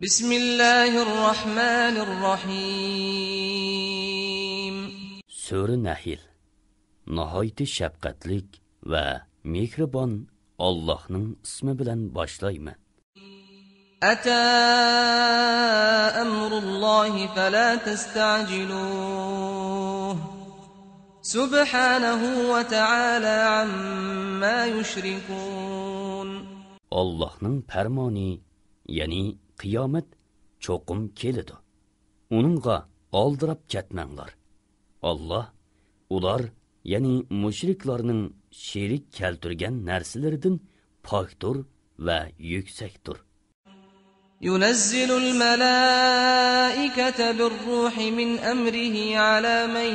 Bismillahirrahmanirrahim. Sura Nahl. Nihoyat shafqatlik va mehribon Allohning ismi bilan boshlayman. Ata amrullohi fala tasta'jiluh. Subhanahu va ta'ala amma yushrikun. Allohning farmoni, ya'ni qiyomat cho'qim keladi. Uningga oldirab ketmanglar. Alloh ular, ya'ni mushriklarning sherik keltirgan narsalaridan pokdir va yuksakdir. ينزل الملائكة بالروح من أمره على من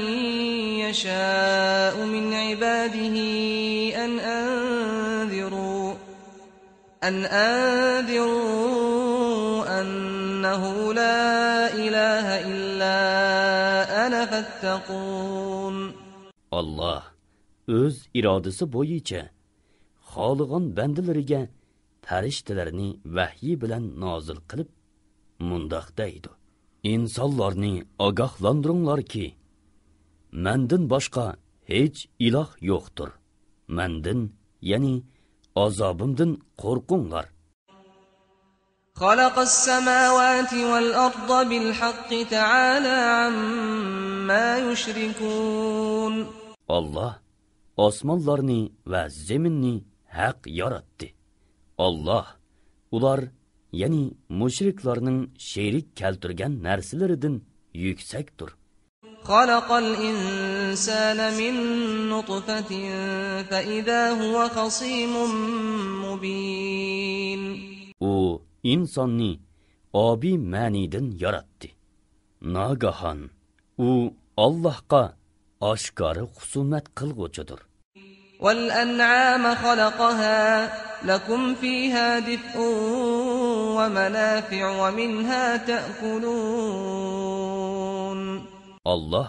يشاء من عباده أن أنذروا أنه لا إله إلا أنا فاتقون. Allah öz irodasi bo'yicha xohlagan bandalariga farishtalarni vahyi bilan nozil qilib mundoq deydi: insonlarni ogohlantiringlarki, mendan boshqa hech iloh yo'qdir. Mendan, ya'ni azobimdan qo'rqinglar. خلق السماوات والأرض بالحق تعالى عما يشركون. Allah osmonlarni va zaminni haq yaratdi. Allah ular, ya'ni mushriklarning sherik keltirgan narsalaridan yuksakdir. خلق الإنسان من نطفة فإذا هو خصيم مبين. U insonni obi ma'nidan yaratdi. Nagahan u Allohga oshkora husumat qilg'uchidir. والأنعام خلقها لكم فيها دفء ومنافع ومنها تأكلون. Allah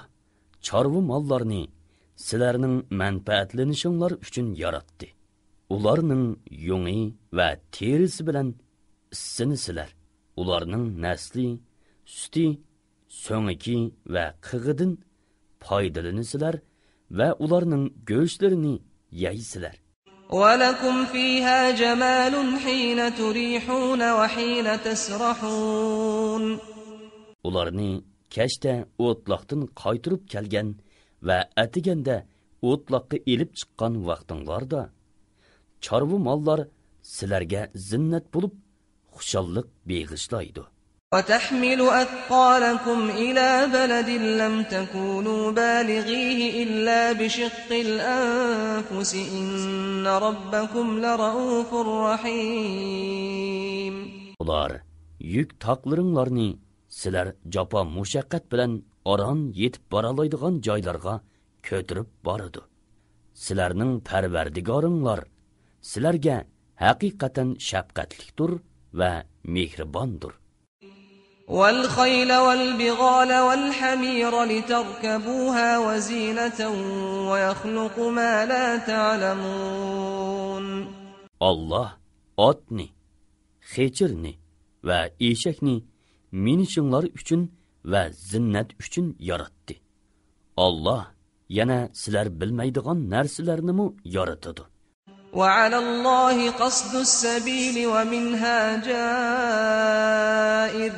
chorva mollarni sizlarning manfaatlanishinglar uchun yaratdi. Ularning yungi va terisi bilan issinisizlar. Ularning nasli, suti, so'ngiki va qig'idan foydalanisizlar va ularning go'shtlarini yeysizlar. ولكم فيها جمال حين تريحون وحين تسرحون. Ularni kashda o'tloqdan qaytirib kelgan va atiganda o'tloqqa elib chiqqan vaqtinglarda chorva mollar sizlarga zinnat bo'lib xushallik beg'ishlaydi. وتحمل أثقالكم إلى بلد لم تكونوا بالغيه إلا بشق الأنفس إن ربكم لرؤوف رحيم. Ular yük taqlaringlarni sizlar japa mushaqqat bilan oron yetib boralaydigan joylarga ko'tirib boradi. Sizlarning Parvardigoringlar sizlarga haqiqatan shafqatlikdir va mehribondir. والخيل والبغال والحمير لتركبوها وزينة ويخلق ما لا تعلمون. Allah otni, xechirni va eshakni minishinglar uchun va zinnat uchun yaratdi. Allah yana sizlar bilmaydigan narsalarni mu yaratadi. وعلى الله قصد السبيل ومنها جائر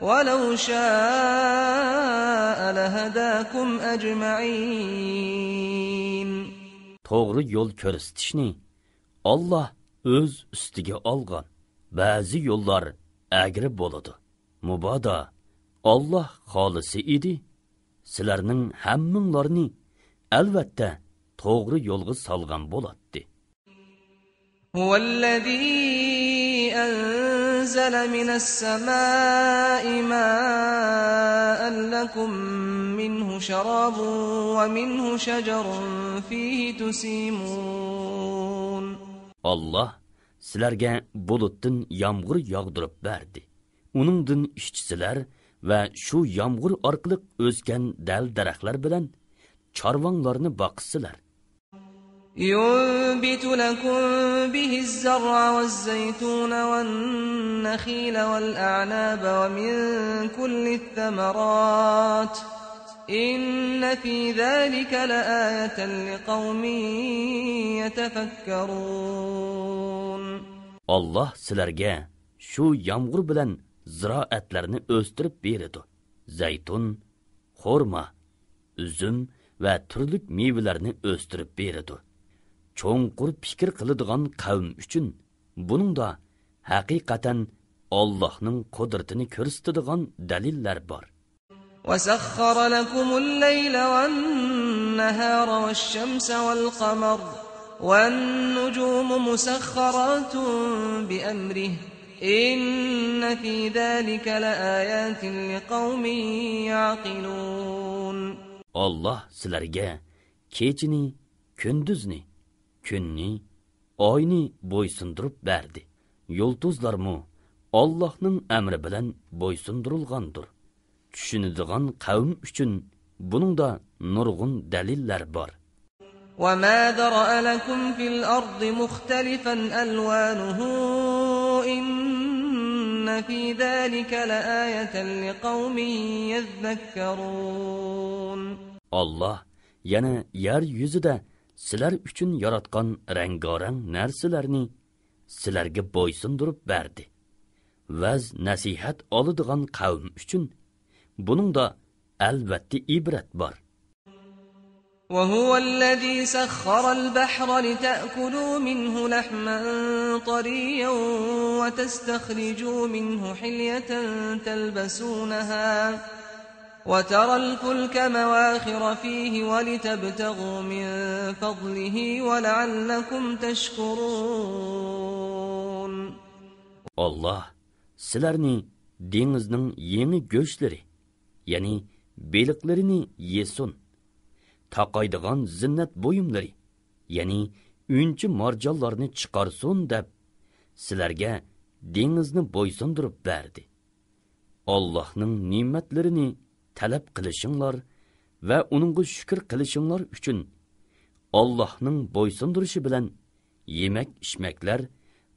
ولو شاء لهداكم أجمعين. To'g'ri yo'l ko'rsatishni Allah o'z ustiga olgan. Ba'zi yo'llar agri bo'ladi. Mubodo Allah xolisi edi, sizlarning hammanglarni albatta to'g'ri yo'lga solgan bo'ladi. هو الذي أنزل من السماء ماء لكم منه شراب ومنه شجر فيه تسيمون. Allah sizlarga bulutdan yomg'ir yog'dirib berdi. Uningdan ishchisilar va shu yomg'ir orqali o'sgan dal daraxtlar bilan chorvonlarni boqsizlar. ينبت لكم به الزرع والزيتون والنخيل والأعناب ومن كل الثمرات إن في ذلك لآية لقوم يتفكرون. Allah sizlarga shu yomg'ir bilan ziroatlarni o'stirib beradi. Zaytun, xurmo, uzum va turli mevalarni o'stirib beradi. Cho'nqur fikr qiladigan qavm uchun buningda haqiqatan Allohning qudratini ko'rsatadigan dalillar bor. وسخر لكم الليل والنهار والشمس والقمر والنجوم مسخرات بأمره إن في ذلك لآيات لقوم يعقلون. Allah sizlarga kechini, kunduzni, kunni, oyni bo'ysundirib berdi. Yulduzlarmi Allohning amri bilan bo'ysundirilgandir. Tushunadigan qavm uchun buningda nurg'un dalillar bor. وما ذرأ لكم في الأرض مختلفا ألوانه إن في ذلك لآية لقوم يذكرون. Allah yana yer yuzida sizlar uchun yaratgan rang-gorang narsalarni sizlarga bo'ysundirib berdi. Vaz nasihat oladigan qavm uchun buningda albatta ibrat bor. وهو الذي سخر البحر لتأكلوا منه لحما طريا وتستخرجوا منه حلية تلبسونها وترى الفلك مواخر فيه ولتبتغوا من فضله ولعلكم تشكرون. Allah sizlarni dengizning yangi go'shtlari, ya'ni beliqlarini yesin. Taqaydigan zinnat buyumlari, ya'ni unchi marjonlarni chiqarsin deb sizlarga dengizni bo'ysundirib berdi. Allohning ne'matlarini talab qilishinglar va uningga shukr qilishinglar uchun Allohning bo'ysundirishi bilan yemak-ichmaklar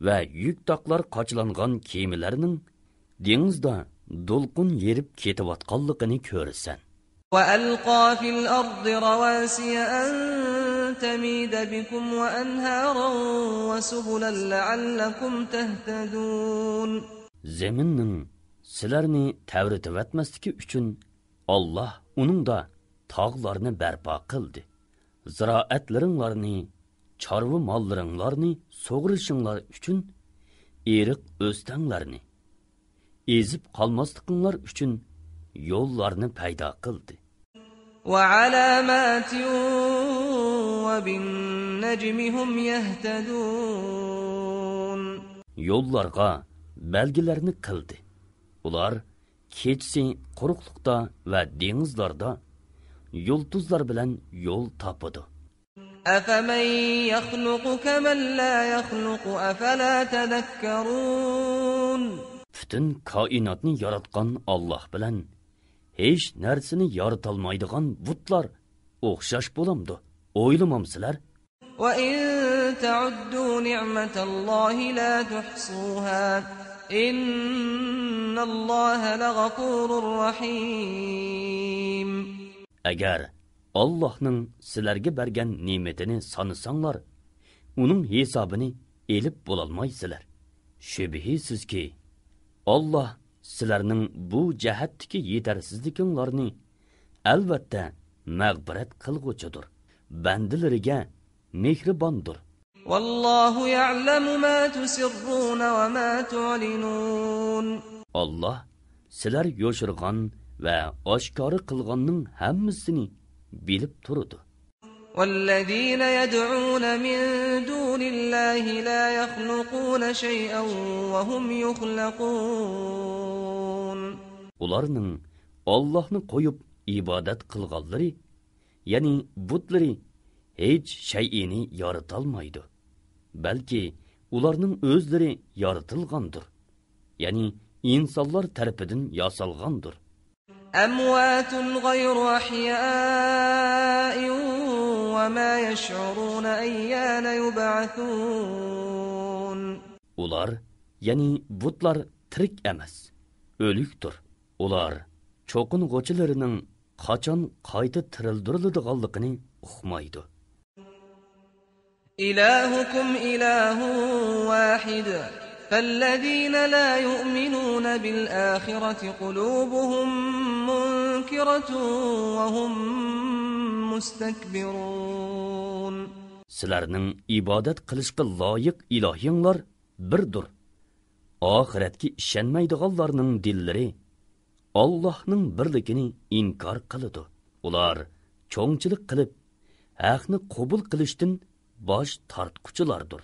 va yuk taqlar qochlangan kemalarning dengizda do'lqin yerib ketayotganligini ko'rsan. وألقى في الأرض رواسي أن تميد بكم وأنهارا وسبلا لعلكم تهتدون. Zeminning sizlarni tavritib etmasligi uchun Allah uningda tog'larni barpo qildi. Ziroatlaringlarni, chorva mollaringlarni sug'urishinglar uchun eriq o'stanglarni, ezib qolmasliginglar uchun yo'llarni paydo qildi. وعلامات وبالنجم هم يهتدون. Yo'llarga belgilarni qildi. Ular kechsi quruqlikda va dengizlarda yulduzlar bilan yo'l topadi. أفمن يخلق كمن لا يخلق أفلا تذكرون. Bütün koinotni yaratgan Alloh bilan hech narsani yaratolmaydigan butlar o'xshash bo'lamdi. O'ylamamsizlar? وإن تعدوا نعمة الله لا تحصوها إن الله لغفور رحيم. Agar Allohning sizlarga bergan ne'matini sanasanglar, uning hisobini elib bo'lolmaysizlar. Shubhisizki, Allah sizlarning bu jihatdagi yetarsizliklarni albatta mag'firat qilguchidir. Bandalariga mehribondir. والله يعلم ما تسرون وما تعلنون. Allah sizlar yoshirgan va oshkora qilganning hammasini bilib turadi. والذين يدعون من دون الله لا يخلقون شيئا وهم يخلقون. Ularning Allohni qo'yib ibodat qilganlari, ya'ni butlari hech shay'ini yaratolmaydi. Balki ularning o'zlari yaratilgandir. Ya'ni insonlar tarafidan yasalgandir. أموات غير أحياء وما يشعرون أيان يبعثون. Ular, yani butlar tirik emas, ölüktür. Ular, çoqunğuchilarının qachon qayta tirildiriladiganligini uqmaydi. إلهكم إله واحد فالذين لا يؤمنون بالآخرة قلوبهم منكرة وهم مستكبرون. Sizlarning ibodat qilishga loyiq ilohinglar birdir. Oxiratga ishonmaydiganlarning dillari Allohning birligini inkor qiladi. Ular cho'ngchilik qilib, haqni qabul qilishdan bosh tortquchilardir.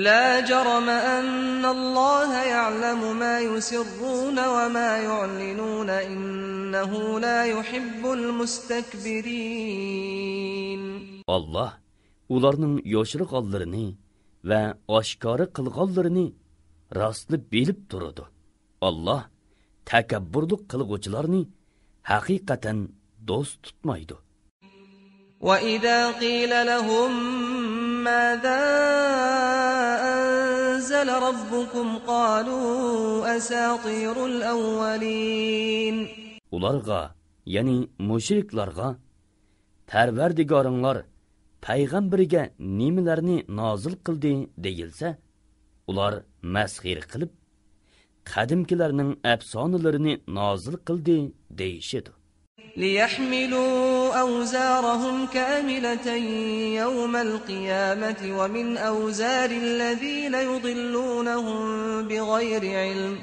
لا جرم أن الله يعلم ما يسرون وما يعلنون إنه لا يحب المستكبرين. Allah ularning yoshirganlarini va oshkora qilganlarini rostli bilib turadi. Allah takabburlik qilguvchilarni haqiqatan do'st tutmaydi. وَإِذَا قِيلَ لَهُم مَّاذَا أَنزَلَ رَبُّكُمْ قَالُوا أَسَاطِيرُ الْأَوَّلِينَ. Ularga, yani mushriklarga, Parvardigoringlar payg'ambariga nimalarni nozil qildi deyilsa, ular masxir qilib, qadimkilarning afsonalarini nozil qildi deyishadi. لِيَحْمِلُوا أَوْزَارَهُمْ كَامِلَةً يَوْمَ الْقِيَامَةِ وَمِنْ أَوْزَارِ الَّذِينَ يُضِلُّونَهُم بِغَيْرِ عِلْمٍ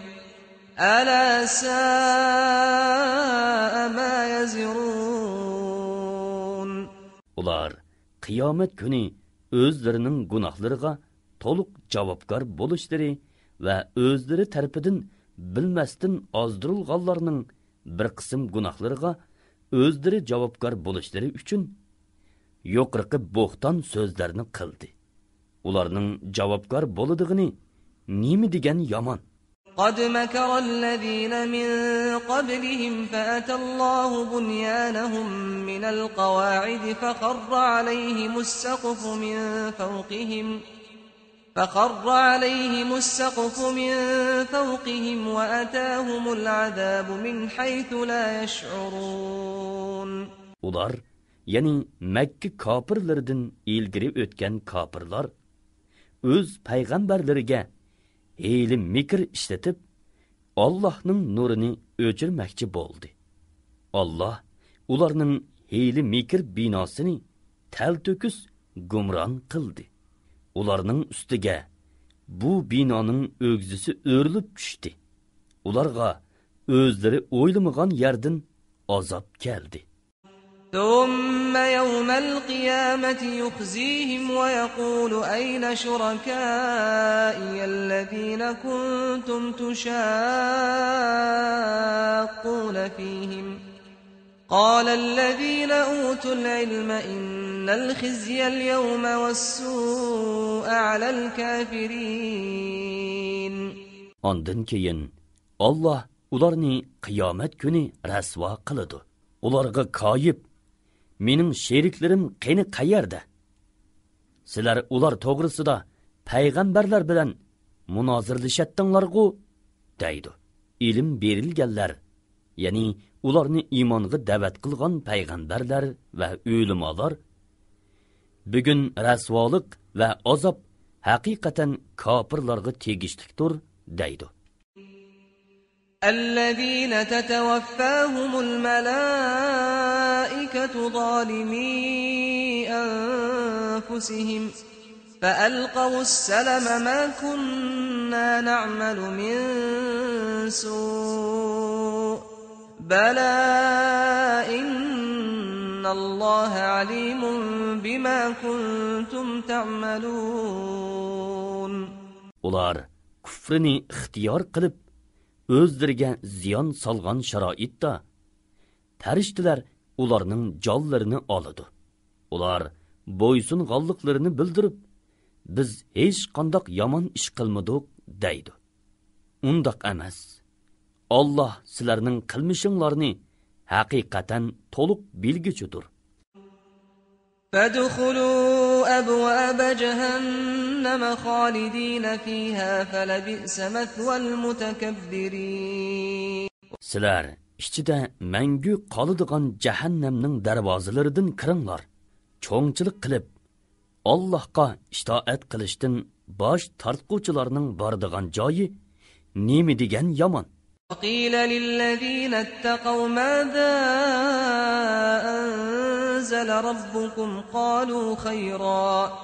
أَلَا سَاءَ مَا يَزِرُونَ. Ular qiyomet kuni o'zlarining gunohlariga to'liq javobgar bo'lishlari va o'zlari tarafidan bilmasdan ozdirilganlarning bir qism gunohlariga o'zlari javobgar bo'lishlari uchun yuqorqi bo'xton so'zlarni qildi. Ularning javobgar bo'ladigini nima degan yomon. قد مكر الذين من قبلهم فأتى الله بنيانهم من القواعد فخر عليهم السقف من فوقهم وأتاهم العذاب من حيث لا يشعرون. Ular, yani Mekke kafirlerinden ilgiri ötken kafirlar, öz peygamberleriga hiyli mikr işletip, Allah'ның nurunu öçürmekçi boldu. Allah, ularning hiyli mikr binasını tel-töküs gumran qildi. Ularning ustiga bu binoning o'g'zisi o'rilib tushdi. Ularga o'zlari o'ylamagan yerdan azob keldi. ثم يوم القيامة يخزيهم ويقول أين شركائي الذين كنتم تشاقون فيهم قال الذين أوتوا العلم إن الخزي اليوم والسوء على الكافرين. Ondan keyin Allah ularni qiyomat kuni rasvo qiladi. Ularga koyib, mening sheriklarim qani qayerda? Sizlar ular to'g'risida payg'ambarlar bilan munozirlashatdinglar-ku, deydi. Ilm berilganlar, ya'ni ularni iymonga da'vat qilgan payg'ambarlar va ulamolar bugun rasvolik va azob haqiqatan kofirlarga tegishlikdir, deydi. الذين تتوفاهم الملائكة ظالمي أنفسهم فألقوا السلم ما كنا نعمل من سوء بلى إن الله عليم بما كنتم تعملون. Ular kufrini ixtiyor qilib o'zlariga ziyon solgan sharoitda farishtalar ularning jonlarini oladi. Ular bo'ysunganliklarini bildirib, biz hech qanday yomon ish qilmadik, deydi. Undaq emas. Allah sizlarning qilmishinglarni haqiqatan to'liq bilguchidir. فادخلوا أبواب جهنم خالدين فيها فلبئس مثوى المتكبرين. Sizlar ichida mangu qoladigan jahannamning darvozalaridan kiringlar. Cho'ngchilik qilib Allohga itoat qilishdan bosh tortquvchilarning boradigan joyi nima degan yomon. وقيل للذين اتقوا ماذا أنزل ربكم قالوا خيرا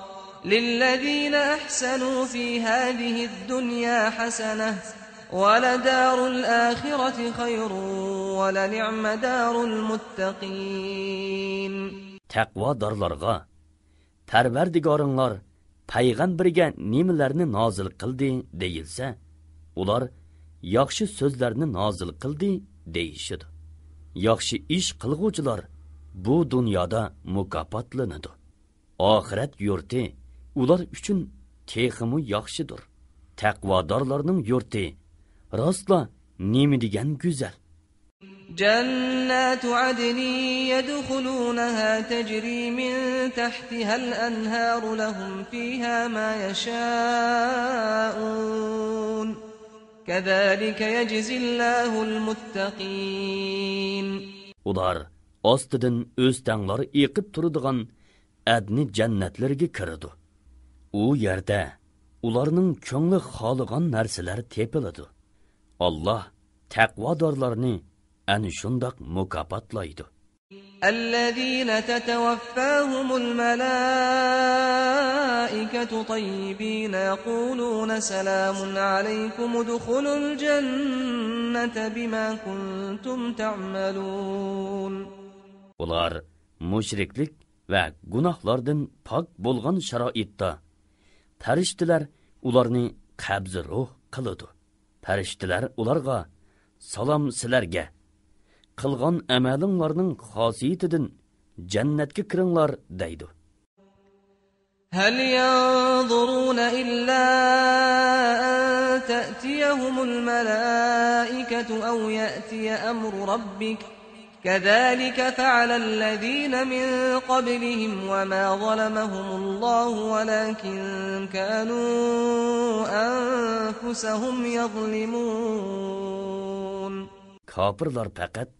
للذين أحسنوا في هذه الدنيا حسنة ولدار الآخرة خير ولنعم دار المتقين. Taqvodorlarga Parvardigoringlar payg'ambariga nimalarni nozil qildi deyilsa, ular yaxshi so'zlarni nozil qildi deyishidi. Yaxshi ish qilguvchilar bu dunyoda mukofotlanadi. Oxirat yurti ular uchun texmi yaxshidir. Taqvodorlarning yurti rostla nima degan go'zal. جنات عدن يدخلونها تجري من تحتها الأنهار لهم فيها ما يشاءون كذلك يجزي الله المتقين. Ular ostidan o'stanlar eqib turadigan adni jannatlarga kiradi. U yerda ularning ko'ngli xoligan narsalar tepiladi. Alloh taqvodorlarni ana shundoq mukofotlaydi. الذين تتوفاهم الملائكة طيبين يقولون سلام عليكم ادخلوا الجنة بما كنتم تعملون. Ular mushriklik va gunohlardan pok bo'lgan sharoitda farishtalar ularni qabzi ruh qiladi. Farishtalar ularga salom sizlarga qilgan amalinglarning xosiyatidan jannatga kiringlar deydi. هل ينظرون إلا أن تأتيهم الملائكة أو يأتي أمر ربك كذلك فعل الذين من قبلهم وما ظلمهم الله ولكن كانوا أنفسهم يظلمون. Kafirlar faqat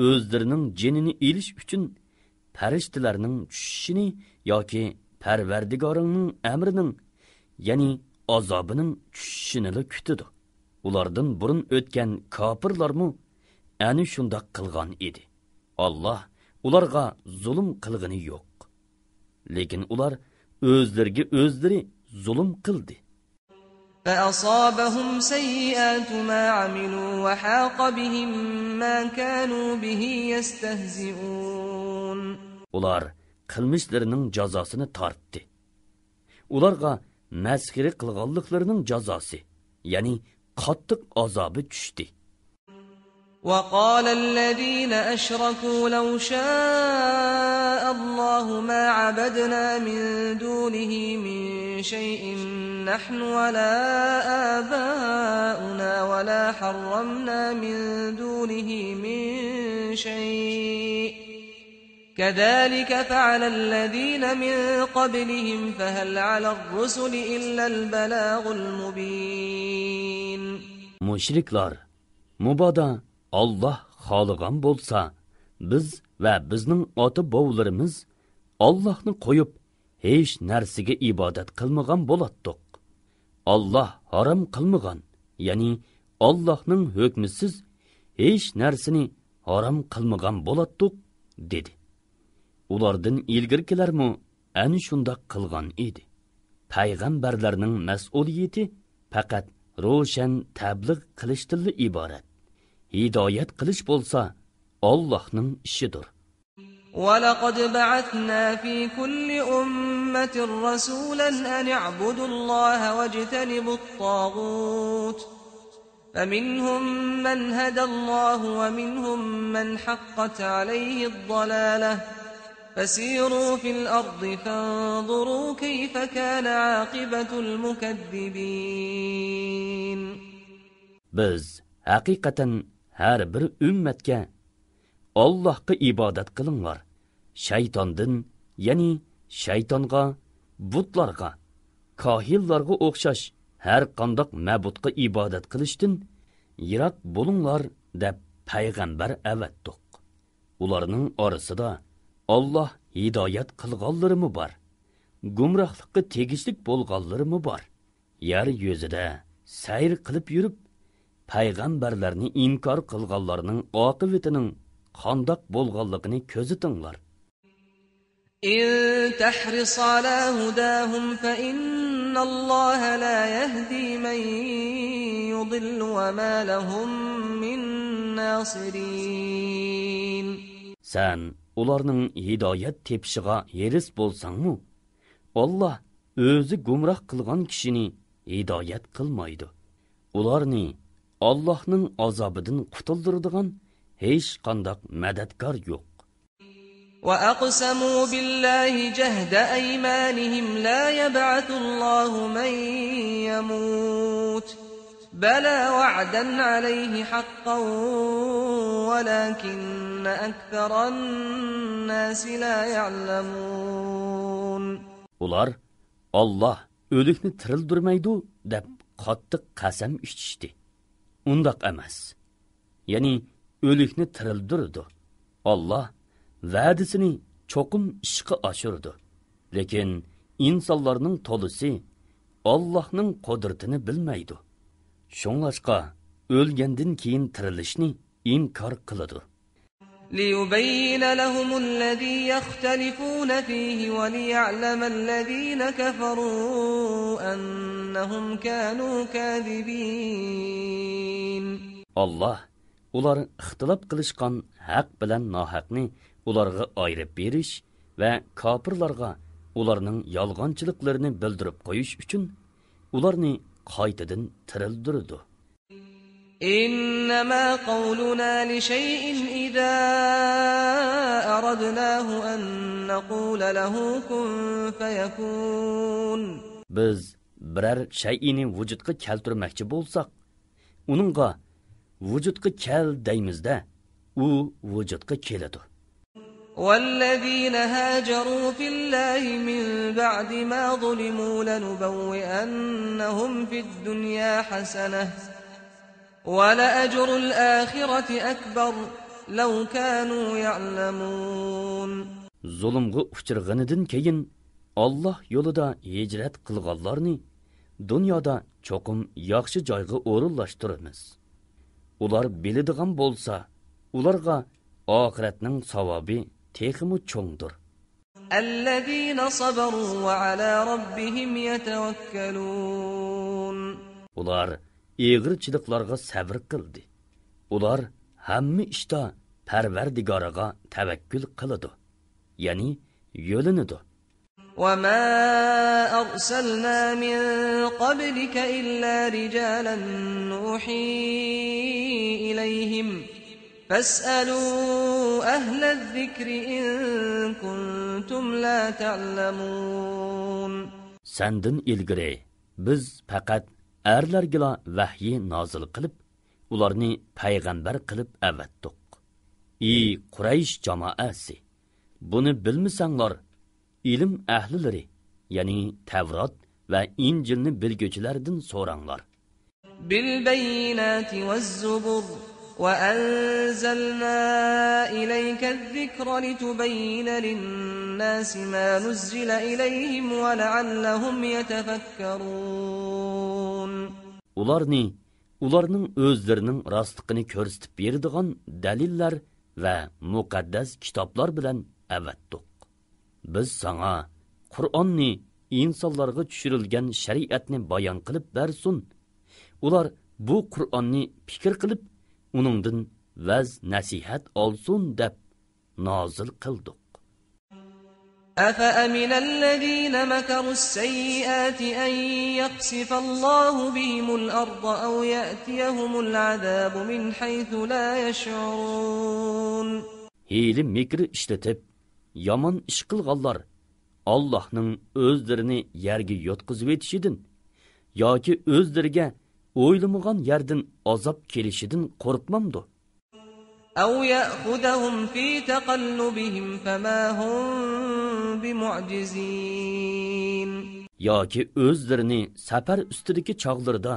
o'zlarining jinini elish uchun farishtalarning tushishini yoki Parvardigoringning amrining, ya'ni azobining tushishini kutadi. Ulardan burun o'tgan kafirlarmi ana shunday qilgan edi. Alloh ularga zulm qilgani yo'q. Lekin ular o'zlariga o'zlari zulm qildi. فأصابهم سيئات ما عملوا وحاق بهم ما كانوا به يستهزئون. Ular qilmishlarining jazosini tortdi. Ularga masxira qilganliklarining jazosi, ya'ni qattiq azobi tushdi. وقال الذين أشركوا لو شاء الله ما عبدنا من دونه من شيء نحن ولا آباؤنا ولا حرمنا من دونه من شيء كذلك فعل الذين من قبلهم فهل على الرسل إلا البلاغ المبين. Mushriklar mubodo Allah xohlagan bo'lsa, biz va bizning ota-bovlarimiz Allohni qo'yib hech narsaga ibodat qilmagan bo'latdik. Allah harom qilmagan, ya'ni Allohning hukmisiz hech narsani harom qilmagan bo'latdik dedi. Ulardan ilgirkilarmi ana shunday qilgan edi. Payg'ambarlarning mas'uliyati faqat ro'shan tabliğ qilishdan iborat. Hidoyat qilish bo'lsa Allohning ishidir. وَلَقَدْ بَعَثْنَا فِي كُلِّ أُمَّةٍ رَسُولًا أَنِ اعْبُدُوا اللَّهَ وَاجْتَنِبُوا الطَّاغُوتَ فَمِنْهُمْ مَنْ هَدَى اللَّهُ وَمِنْهُمْ مَنْ حَقَّتْ عَلَيْهِ الضَّلَالَةُ فَسِيرُوا فِي الْأَرْضِ فَانظُرُوا كَيْفَ كَانَ عَاقِبَةُ الْمُكَذِّبِينَ. Biz haqiqatan har bir ummatga Allohga ibodat qilinglar, shaytondan ya'ni shaytonga, butlarga, kohillarga o'xshash har qandoq ma'budga ibodat qilishdan yiroq bo'linglar deb payg'ambar avatdiq. Ularning orasida Alloh hidoyat qilganlarimi bor, gumrohlikka tegishlik bo'lganlarimi bor. Yer yuzida sayr qilib yurib, payg'ambarlarni inkor qilganlarning oqibatining qandoq bo'lganligini ko'zitinglar. إن تحرص على هداهم فإن الله لا يهدي من يضل وما لهم من ناصرين. Sen ularning hidoyat tepishig'a heris bo'lsangmi, Alloh o'zi gumroh qilgan kishini hidoyat qilmaydi. Ularni Allohning azobidan qutuldiradigan hech qanday madadkor yo'q. وأقسموا بالله جهد أيمانهم لا يبعث الله من يموت بلى وعدا عليه حقا ولكن أكثر الناس لا يعلمون. Ular Allah o'likni tirildirmaydi deb qattiq qasam ichishdi. Undaq emas. Ya'ni o'likni tirildirdi. Allah va'dasini cho'qim ishga oshirdi. Lekin insonlarning to'lisi Allohning qudratini bilmaydi. Shuningga o'lgandan keyin tirilishni inkor qiladi. ليبين لهم الذي يختلفون فيه وليعلم الذين كفروا أنهم كانوا كاذبين. Allah ular ixtilof qilishgan haq bilan nohaqni ularga ayirib berish va kofirlarga ularning yolg'onchiliklarini bildirib qo'yish uchun ularni qaytadan tirildirdi. إنما قولنا لشيء إذا أردناه أن نقول له كن فيكون. Biz biror shay'ini vujudga keltirmoqchi bo'lsak, uningga vujudga kel deymizda, u vujudga keladi. والذين هاجروا في الله من بعد ما ظلموا لنبوئنهم في الدنيا حسنة ولأجر الآخرة أكبر لو كانوا يعلمون. Zulmga uchirganidan keyin Allah yo'lida hijrat qilganlarni dunyoda cho'qim yaxshi joyga o'rinlashtiramiz. Ular biladigan bo'lsa, ularga oxiratning savobi texmi cho'ngdir. الذين صبروا وعلى ربهم يتوكلون. Ular egirchiliklarga sabr qildi. Ular hamma ishda Parvardigoriga tavakkul qiladi. Ya'ni yo'linadi. وما أرسلنا من قبلك إلا رجالا نوحي إليهم فاسألوا أهل الذكر إن كنتم لا تعلمون. Senden ilgiri biz faqat erlargila vahyi nozil qilib, ularni payg'ambar qilib avatdiq. Ey Quraysh jamoasi, buni bilmasanglar, ilm ahlilari, ya'ni Tavrat va Injilni bilguvchilardan so'ranglar. بالبينات والزبر وأنزلنا إليك الذكر لتبين للناس ما نزل إليهم ولعلهم يتفكرون. ularning o'zlarining rostligini ko'rsatib beradigan dalillar va muqaddas kitoblar bilan avatdiq. Biz sana Qur'onni insonlarga tushirilgan shariatni bayon qilib bersin. Ular bu Qur'onni fikr qilib, uningdan vaz nasihat olsun deb nozil qildik. أفأمن الذين مكروا السيئات أن يخسف الله بهم الأرض أو يأتيهم العذاب من حيث لا يشعرون. Hili mikri işletip, yaman iş qilganlar Allah'ның o'zlarini yerga yo'tqizib etishidin yoki o'zlariga o'ylamagan yerdan azob kelishidan qo'rqmamdi. أو يأخذهم في تقلبهم فما هم بمعجزين. yoki o'zlarini safar ustidagi chog'larida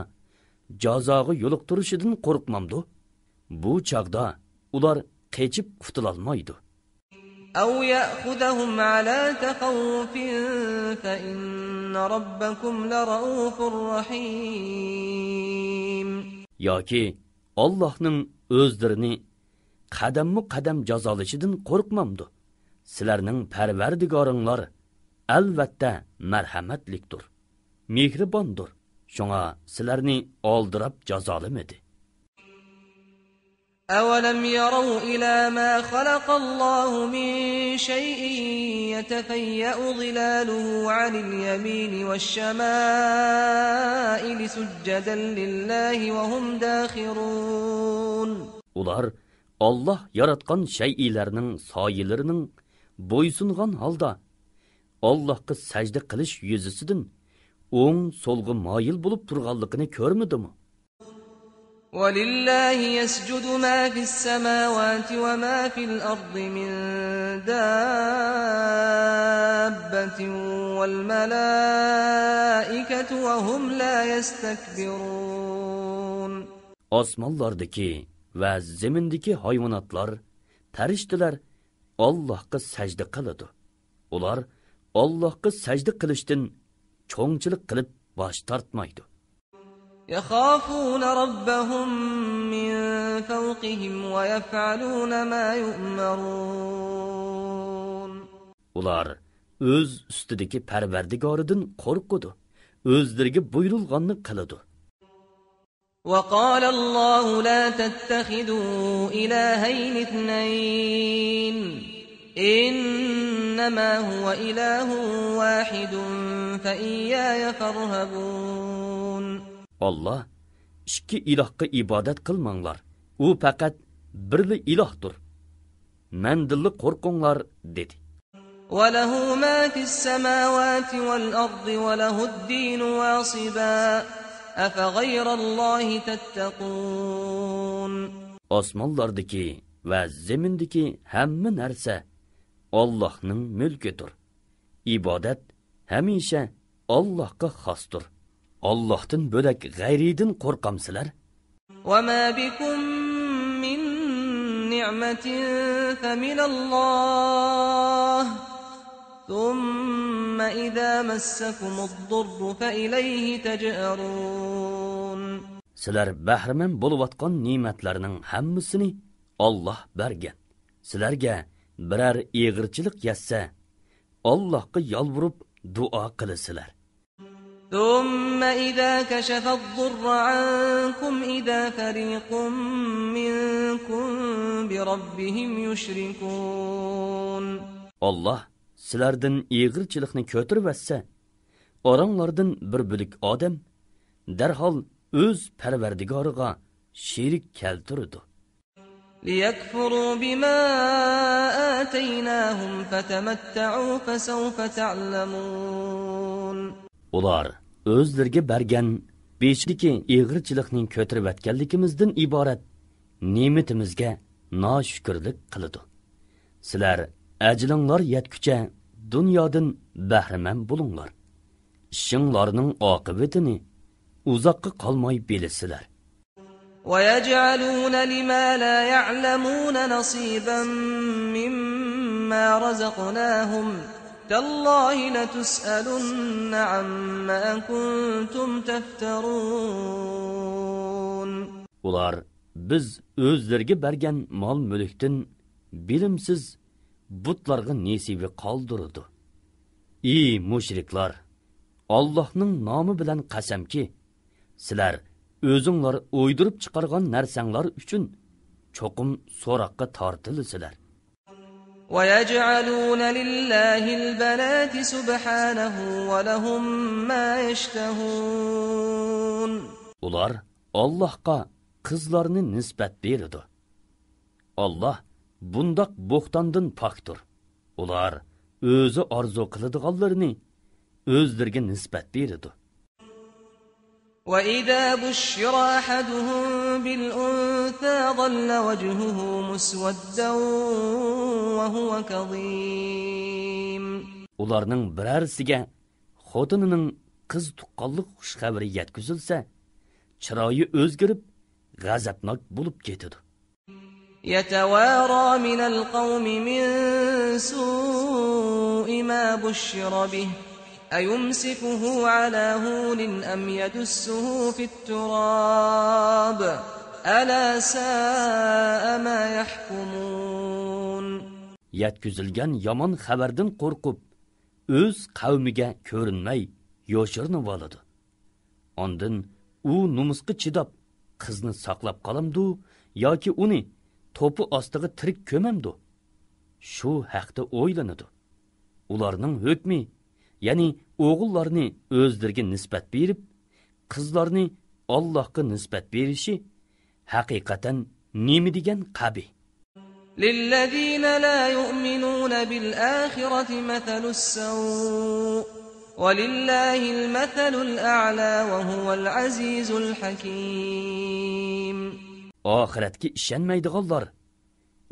jazoga yo'liqtirishidan qo'rqmamdi. Bu chog'da ular qechib qutulolmaydi. أو يأخذهم على تخوف فإن ربكم لرؤوف رحيم. yoki Allohning o'zlarini qadamma-qadam jazolashidan qo'rqmamdi. Sizlarning Parvardigoringlar albatta marhamatlikdir, mehribondir. Shunga sizlarni oldirab jazolamadi. أولم يروا إلى ما خلق الله من شيء يتفيأ ظلاله عن اليمين والشمائل سجدا لله وهم داخرون. Ular Allah yaratgan şeylerinin soyilarining bo'ysungan holda Allohga sajda qilish yuzisidan o'ng so'lga moyil bo'lib turganligini ko'rmadimi? ولله يسجد ما في السماوات وما في الأرض من دابة والملائكة وهم لا يستكبرون. Osmonlardagi va zemindagi hayvonotlar, farishtalar Allohga sajda qiladi. Ular Allohga sajda qilishdan cho'ngchilik qilib bosh tortmaydi. يخافون ربهم من فوقهم ويفعلون ما يؤمرون. Ular o'z ustidagi Parvardigoridan qo'rqadi, o'zlariga buyurilganni qiladi. وقال الله لا تتخذوا إلهين اثنين إنما هو إله واحد فإياي فارهبون. Allah ikki ilohga ibodat qilmanglar. U faqat birli ilohdir. Mendilli qo'rqinglar dedi. وله ما في السماوات والأرض وله الدين واصبا أفغير الله تتقون. Osmonlardagi va zemindagi hamma narsa Allohning mulkidir. Ibodat hamisha Allohga xosdir. Allohdan bo'lak g'ayridan qo'rqamsizlar? وما بكم من نعمة فمن الله ثم إذا مسكم الضر فإليه تجأرون. Sizlar bahriman bo'layotgan ne'matlarning hammasini Alloh bergan. Sizlarga biror eg'irchilik yetsa, Allohga yolvorib duo qilasizlar. ثم إذا كشف الضر عنكم إذا فريق منكم بربهم يشركون. Allah sizlardan eg'irchilikni ko'tirib etsa, oranglardan bir bo'lik odam darhol o'z Parvardigoriga sherik keltirdi. ليكفروا بما آتيناهم فتمتعوا فسوف تعلمون. Ular o'zlariga bergan beshliki eg'irchilikning ko'tirib etganligimizdan iborat ne'matimizga noshukrlik qiladi. Sizlar ajlinglar yetguncha dunyodan bahramand bo'linglar. Ishinglarning oqibatini uzoqqa qolmay bilasizlar. ويجعلون لما لا يعلمون نصيبا مما رزقناهم تالله لتسألن عما كنتم تفترون. Ular biz o'zlariga bergan mol mulkdan bilimsiz butlarga nesibi qoldirdi. Ey mushriklar, Allohning nomi bilan qasamki, sizlar o'zinglar o'ydirib chiqargan narsanglar uchun cho'qim so'roqqa tortilisizlar. ويجعلون لله البنات سبحانه ولهم ما يشتهون. Ular Allohga qizlarni nisbat berdi. Allah bundaq bo'xtondan pokdir. Ular o'zi orzu qiladiganlarini o'zlariga nisbat berdi. وَإِذَا بُشِّرَ أَحَدُهُم بِالْأُنثَىٰ ظَلَّ وَجْهُهُ مُسْوَدًّا وَهُوَ كَظِيمٌ. Ularning birarsiga xotinining qiz tuqqanlik xush xabari yetkazilsa, chiroyi o'zgarib, g'azabnok bo'lib ketadi. يَتَوَارَى مِنَ الْقَوْمِ مِنْ سُوءِ مَا بُشِّرَ بِهِ أَيُمْسِكُهُ عَلَى هُونٍ أَمْ يَدُسُّهُ فِي التُّرَابِ أَلَا سَاءَ مَا يَحْكُمُونَ. Yetkazilgan yomon xabardan qo'rqib, o'z qavmiga ko'rinmay yoshirnib oladi. Ondan u numusga chidab qizni saqlab qolamdu yoki uni to'pi ostiga tirik ko'mamdu. Shu haqda o'ylanadi. Ularning hukmi, ya'ni o'g'illarni o'zlariga nisbat berib, qizlarni Allohga nisbat berishi haqiqatan nima degan qabi. لِلَّذِينَ لَا يُؤْمِنُونَ بِالْآخِرَةِ مَثَلُ السَّوْءِ وَلِلَّهِ الْمَثَلُ الْأَعْلَى وَهُوَ الْعَزِيزُ الْحَكِيمُ. Oxiratga ishonmaydiganlar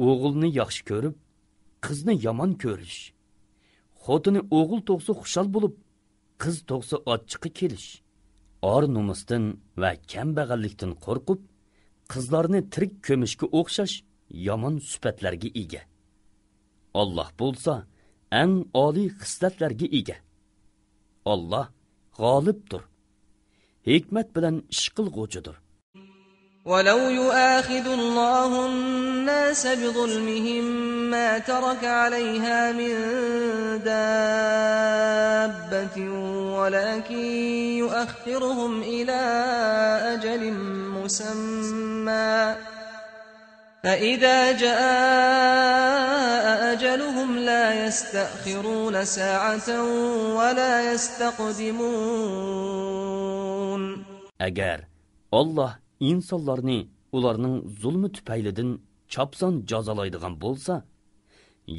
o'g'ilni yaxshi ko'rib, qizni yomon ko'rish, xotini o'g'il tug'sa xushal bo'lib, qiz tug'sa ochiqqa kelish, or nomusdan va kambag'allikdan qo'rqib, qizlarni tirik ko'mishga o'xshash yomon sifatlarga ega. Alloh bo'lsa, eng oliy xislatlarga ega. Alloh g'olibdir, hikmat bilan ish qilg'uchidir. وَلَوْ يُؤَاخِذُ اللَّهُ النَّاسَ بِظُلْمِهِمْ مَا تَرَكَ عَلَيْهَا مِنْ دَابَّةٍ وَلَكِنْ يُؤَخِّرُهُمْ إِلَى أَجَلٍ مُّسَمًّى فَإِذَا جَاءَ أَجَلُهُمْ لَا يَسْتَأْخِرُونَ سَاعَةً وَلَا يَسْتَقْدِمُونَ. Agar Allah insonlarni ularning zulmi tufaylidan chopson jazolaydigan bo'lsa,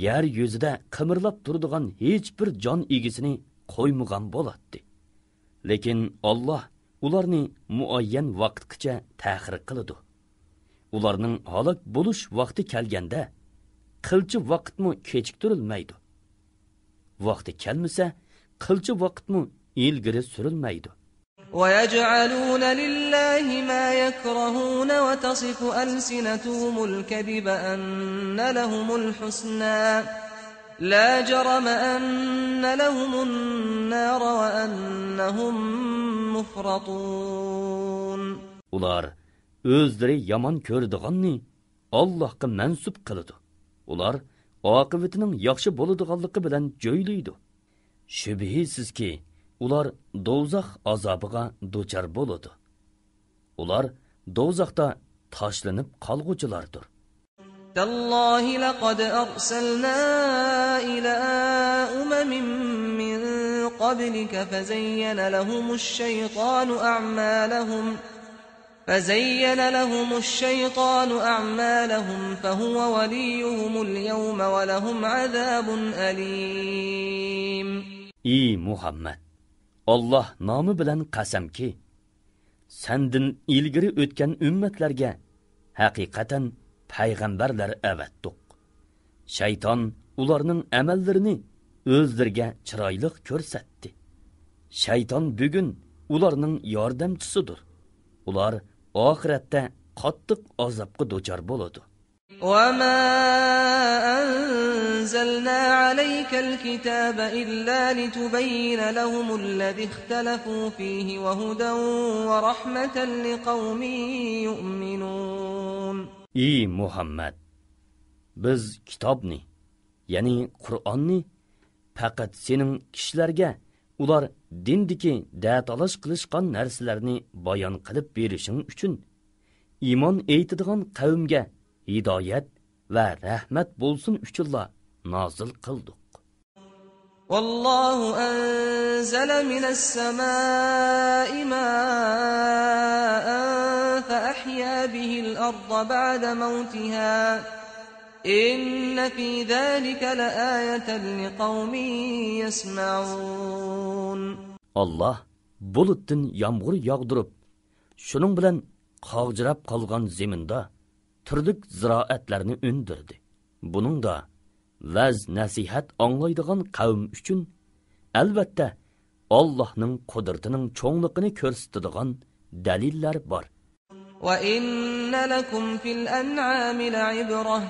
yer yuzida qimirlab turadigan hech bir jon egisini qo'ymagan bo'ladi. Lekin Alloh ularni muayyan vaqtgacha ta'xir qiladi. Ularning halok bo'lish vaqti kelganda qilchi vaqtmi kechiktirilmaydi. Vaqti kelmasa, qilchi vaqtmi ilgari surilmaydi. وَيَجْعَلُونَ لِلَّهِ مَا يَكْرَهُونَ وَتَصِفُ أَلْسِنَتُهُمُ الْكَذِبَ أَنَّ لَهُمُ الْحُسْنَى لَا جَرَمَ أَنَّ لَهُمُ النَّارَ وَأَنَّهُمْ مُفْرَطُونَ. Ular o'zlari yomon ko'radiganni Allohga mansub qiladi. Ular oqibatining yaxshi bo'ladiganligi bilan jo'ylaydi. Shubhisizki, ular do'zax azobiga duchor bo'ladi. Ular do'zaxda tashlanib qolguchilardir. تَاللَّهِ لَقَدْ أَرْسَلْنَا إِلَى أُمَمٍ مِّن قَبْلِكَ فَزَيَّنَ لَهُمُ الشَّيْطَانُ أَعْمَالَهُمْ فَهُوَ وَلِيُّهُمُ الْيَوْمَ وَلَهُمْ عَذَابٌ أَلِيمٌ. Ey Muhammad, Allah nomi bilan qasamki, sendin ilgari o'tgan ummatlarga haqiqatan payg'ambarlar avatdiq. Shayton ularning amallarini o'zlariga chiroyli ko'rsatdi. Shayton bugun ularning yordamchisidir. Ular oxiratda qattiq azobga duchor bo'ladi. وَمَا أَنزَلْنَا عَلَيْكَ الْكِتَابَ إِلَّا لِتُبَيِّنَ لَهُمُ الَّذِي اخْتَلَفُوا فِيهِ وَهُدًى وَرَحْمَةً لِقَوْمٍ يُؤْمِنُونَ. Ey Muhammad, biz kitobni, ya'ni Qur'onni faqat sening kishilarga ular dindiki datalash qilishgan narsalarni bayon qilib berishing uchun, iymon etadigan qavmga hidoyat va rahmat bo'lsin uchunla nozil qildik. والله أنزل من السماء ماء فأحيا به الأرض بعد موتها إن في ذلك لآية لقوم يسمعون. Allah bulutdan yağmur yağdırıp Şunun bilan qog'jirab qolgan zeminda turli ziroatlarni undirdi. Buning da vaz nasihat anglaydigan qavm uchun albatta Allohning qudratining cho'ngligini ko'rsatadigan dalillar bor. Wa inna lakum fil an'ami la'ibrah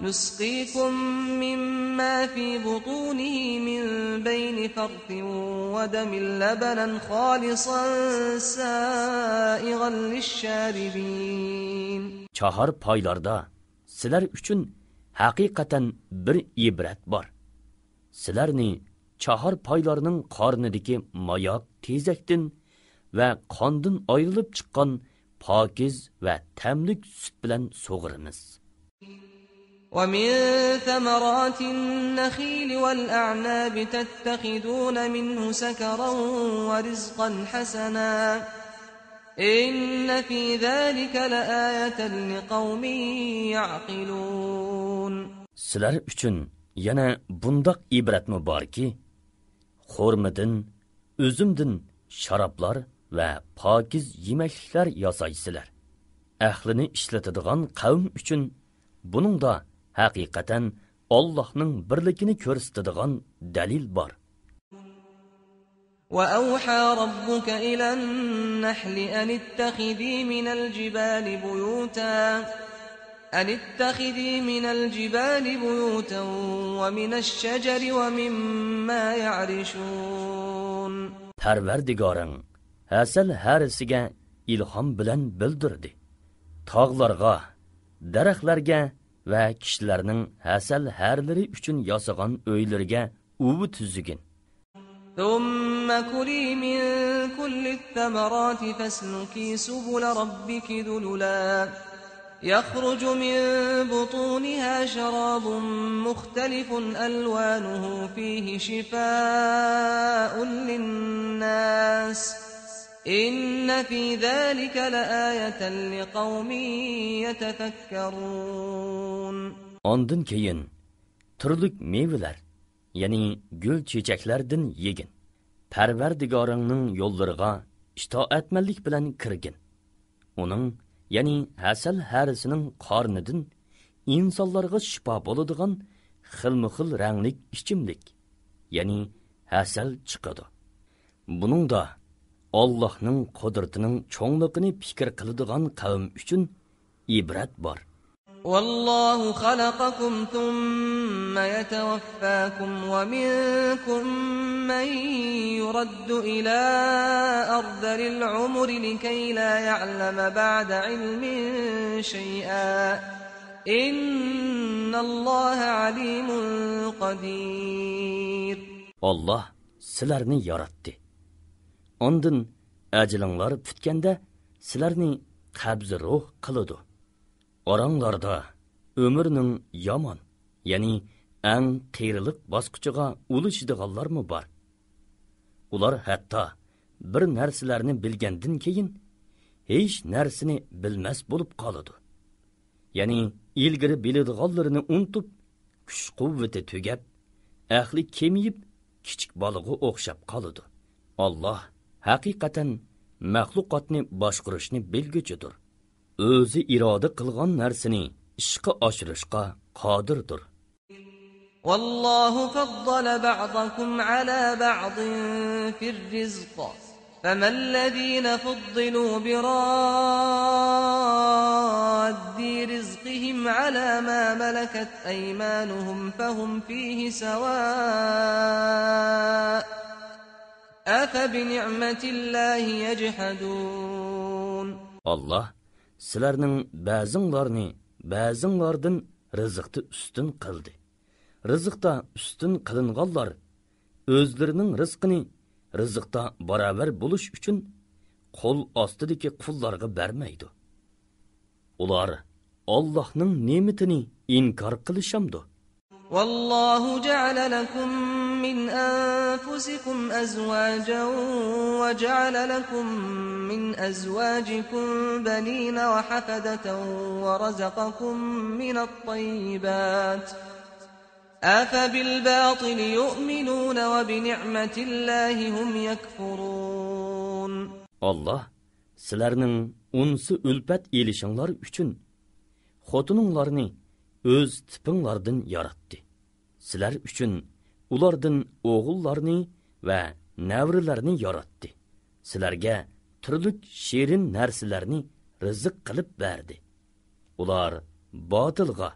nusqikum mimma fi butunihi min bayni farthin wa damin labanan khalisan sa'igan lish-sharibin. Chahar paylarda sizlar uchun haqiqatan bir ibrat bor. Sizlarni chahar paylarının qornidagi mayoq tezakdan va qondan ayrilib chiqqan pokiz va tamlik sut bilan so'g'iramiz. ومن ثمرات النخيل والأعناب تتخذون منه سكرا ورزقا حسنا إن في ذلك لآية لقوم يعقلون. Sizlar uchun yana bundaq ibratmi borki, xurmadan, üzümdan sharoblar va pokiz yemekliklar yasaysizlar. Ahlini ishlatadigan qavm uchun buningda haqiqatan Allohning birligini ko'rsatadigan dalil bor. وأوحى ربك إلى النحل أن اتخذي من الجبال بيوتا ومن الشجر ومما يعرشون. Parvardigoring hasal harisiga ilhom bilan bildirdi. Tog'larga, daraxtlarga va kishilarning hasal harlari uchun yasagan o'ylariga uvi tuzigin. ثم كلي من كل الثمرات فاسلكي سبل ربك ذللا يخرج من بطونها شراب مختلف ألوانه فيه شفاء للناس إن في ذلك لآية لقوم يتفكرون. Ondan keyin turlik meyveler, yani gül çiçeklerden yegin. Parvardigoringning yo'llariga itoatmanlik bilan kirgin. Uning, yani hasal harisining qornidan insonlarga shifo bo'ladigan xilma-xil ranglik ichimlik, yani hasal chiqadi. Buningda Allohning qudratining cho'ngligini fikr qiladigan qavm uchun ibrat bor. والله خلقكم ثم يتوفاكم ومنكم من يرد إلى أرذل العمر لكي لا يعلم بعد علم شيئا إن الله عليم قدير. Allah sizlarni yaratdi. Ondan ajilinglar bitganda sizlarni qabz ruh qiladi. Oranglarda ömürning yomon, yani eng qiyrilik bosqichiga ulashadiganlarmi bor? Ular hatto bir narsalarni bilgandan keyin hech narsani bilmas bo'lib qoladi. Yani ilgari biladiganlarini unutib, kuch-quvvati tugab, aqli kemiyib, kichik baliga o'xshab qoladi. Allah haqiqatan mahluqotni boshqarishni bilguchidir. O'zi iroda qilgan narsani ishga oshirishga qodirdir. والله فضل بعضكم على بعض في الرزق فما الذين فضلوا براد رزقهم على ما ملكت أيمانهم فهم فيه سواء أفبنعمة الله يجحدون. Allah sizlarning ba'zinglardan rizqni ustun qildi. Rizqda ustun qilinganlar o'zlarining rizqini rizqda barobar bo'lish uchun qo'l ostidagi qullarga bermaydi. Ular Allohning ne'matini inkor qilishamdi. والله جعل لكم من أنفسكم أزواجا وجعل لكم من أزواجكم بنين وحفدة ورزقكم من الطيبات أفبالباطل يؤمنون وبنعمة الله هم يكفرون. Allah sizlarning unsi ulpat elishinglar uchun xotininglarni o'z tipinglardan yaratdi. Sizlar uchun ulardan o'g'illarni va navrilarni yaratdi. Sizlarga turli shirin narsalarni rizq qilib berdi. Ular botilga,